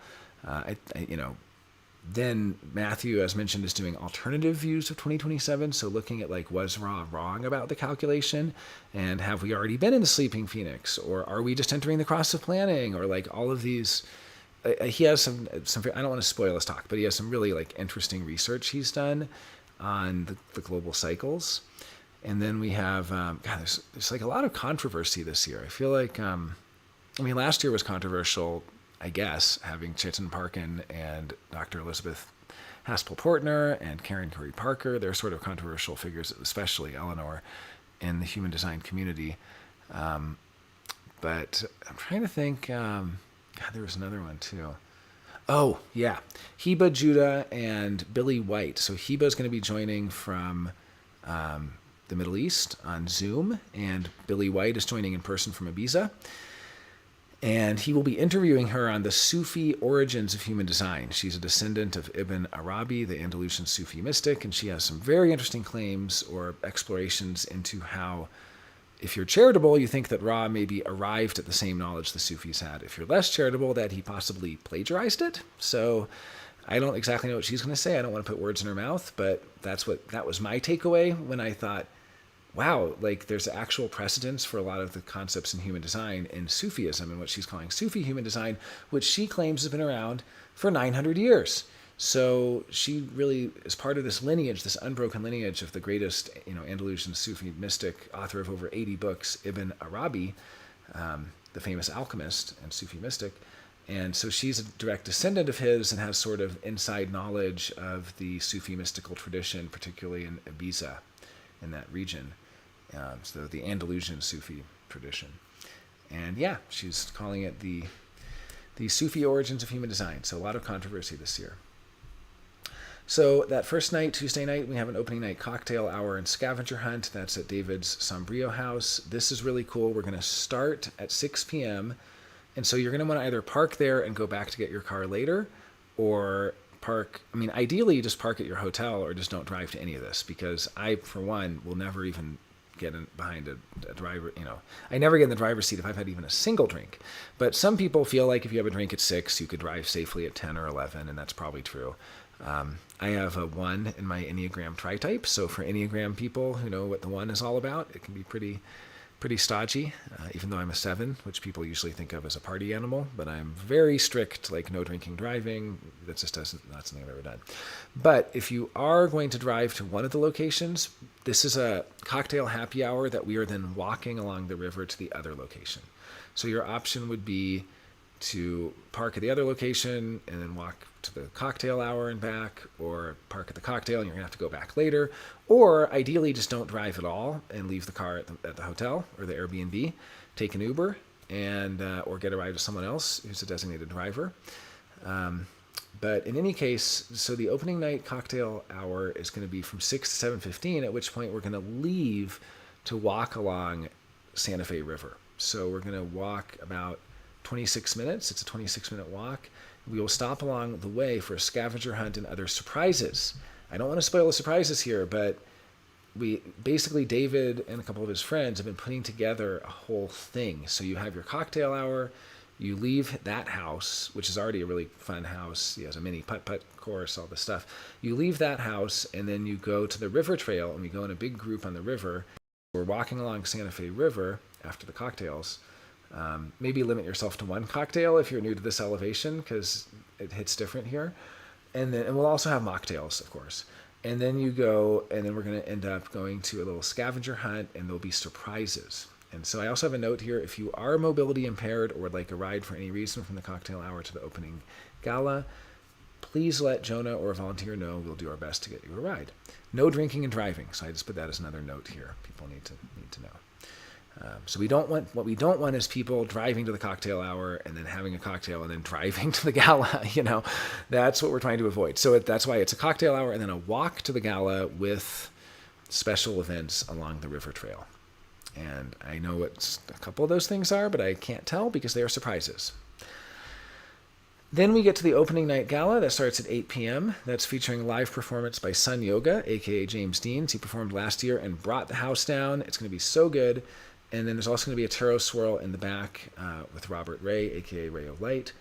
A: Then Matthew, as mentioned, is doing alternative views of 2027. So looking at was Ra wrong about the calculation, and have we already been in the sleeping phoenix, or are we just entering the cross of planning, or all of these. He has some. I don't want to spoil his talk, but he has some really interesting research he's done on the global cycles. And then we have there's a lot of controversy this year. I feel last year was controversial, I guess, having Chetan Parkin and Dr. Elizabeth Haspel-Portner and Karen Curry Parker. They're sort of controversial figures, especially Eleanor, in the human design community. But I'm trying to think. There was another one too. Oh, yeah. Heba Judah and Billy White. So Heba is going to be joining from the Middle East on Zoom, and Billy White is joining in person from Ibiza. And he will be interviewing her on the Sufi origins of human design. She's a descendant of Ibn Arabi, the Andalusian Sufi mystic, and she has some very interesting claims or explorations into how, if you're charitable, you think that Ra maybe arrived at the same knowledge the Sufis had. If you're less charitable, that he possibly plagiarized it. So I don't exactly know what she's going to say. I don't want to put words in her mouth, but that was my takeaway when I thought, wow, there's actual precedence for a lot of the concepts in human design in Sufism and what she's calling Sufi human design, which she claims has been around for 900 years. So she really is part of this lineage, this unbroken lineage of the greatest, Andalusian Sufi mystic, author of over 80 books, Ibn Arabi, the famous alchemist and Sufi mystic. And so she's a direct descendant of his and has sort of inside knowledge of the Sufi mystical tradition, particularly in Ibiza, in that region. So the Andalusian Sufi tradition. And yeah, she's calling it the Sufi origins of human design. So a lot of controversy this year. So that first night, Tuesday night, we have an opening night cocktail hour and scavenger hunt. That's at David's Sombrio House. This is really cool. We're going to start at 6 p.m. And so you're going to want to either park there and go back to get your car later, or ideally you just park at your hotel or just don't drive to any of this, because I, for one, will never even get behind a driver. I never get in the driver's seat if I've had even a single drink. But some people feel like if you have a drink at 6, you could drive safely at 10 or 11, and that's probably true. I have a 1 in my Enneagram tri-type, so for Enneagram people who know what the 1 is all about, it can be pretty stodgy, even though I'm a 7, which people usually think of as a party animal, but I'm very strict, no drinking, driving. That just not something I've ever done. But if you are going to drive to one of the locations, this is a cocktail happy hour that we are then walking along the river to the other location. So your option would be to park at the other location and then walk to the cocktail hour and back, or park at the cocktail and you're going to have to go back later, or ideally just don't drive at all and leave the car at the hotel or the Airbnb, take an Uber, and or get a ride with someone else who's a designated driver. But in any case, so the opening night cocktail hour is going to be from 6 to 7:15, at which point we're going to leave to walk along Santa Fe River. So we're going to walk about 26 minutes. It's a 26-minute walk. We will stop along the way for a scavenger hunt and other surprises. I don't want to spoil the surprises here, but David and a couple of his friends have been putting together a whole thing. So you have your cocktail hour, you leave that house, which is already a really fun house. He has a mini putt-putt course, all this stuff. You leave that house, and then you go to the river trail, and we go in a big group on the river. We're walking along Santa Fe River after the cocktails. Maybe limit yourself to one cocktail if you're new to this elevation, because it hits different here. And we'll also have mocktails, of course. And then you go, and then we're going to end up going to a little scavenger hunt, and there'll be surprises. And so I also have a note here. If you are mobility impaired or would like a ride for any reason from the cocktail hour to the opening gala, please let Jonah or a volunteer know. We'll do our best to get you a ride. No drinking and driving. So I just put that as another note here. People need to know. So what we don't want is people driving to the cocktail hour and then having a cocktail and then driving to the gala. That's what we're trying to avoid. So that's why it's a cocktail hour and then a walk to the gala with special events along the river trail. And I know what a couple of those things are, but I can't tell because they are surprises. Then we get to the opening night gala that starts at 8 p.m. That's featuring live performance by Sun Yoga, aka James Deans. He performed last year and brought the house down. It's going to be so good. And then there's also going to be a tarot swirl in the back with Robert Ray, aka Ray of Light.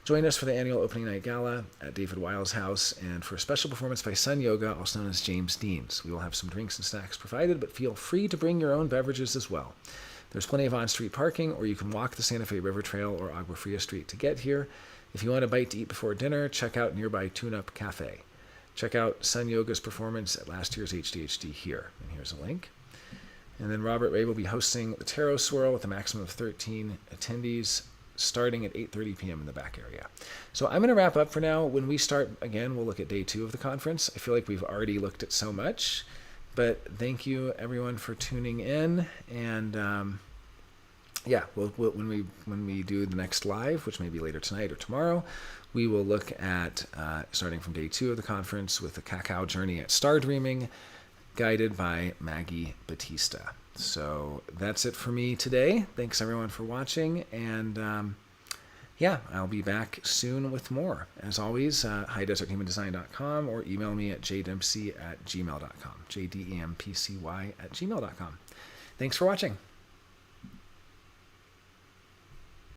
A: Join us for the annual opening night gala at David Weil's house and for a special performance by Sun Yoga, also known as James Deans. We will have some drinks and snacks provided, but feel free to bring your own beverages as well. There's plenty of on-street parking, or you can walk the Santa Fe River Trail or Agua Fria Street to get here. If you want a bite to eat before dinner, check out nearby Tune Up Cafe. Check out Sun Yoga's performance at last year's HDHD here. And here's a link. And then Robert Ray will be hosting the Tarot Swirl with a maximum of 13 attendees starting at 8:30 p.m. in the back area. So I'm going to wrap up for now. When we start again, we'll look at day 2 of the conference. I feel like we've already looked at so much, but thank you everyone for tuning in. And when we do the next live, which may be later tonight or tomorrow, we will look at starting from day 2 of the conference with the Cacao Journey at Star Dreaming, guided by Maggie Batista. So that's it for me today. Thanks everyone for watching, and I'll be back soon with more. As always, highdeserthumandesign.com or email me at jdempsey@gmail.com, jdempcy@gmail.com. Thanks for watching.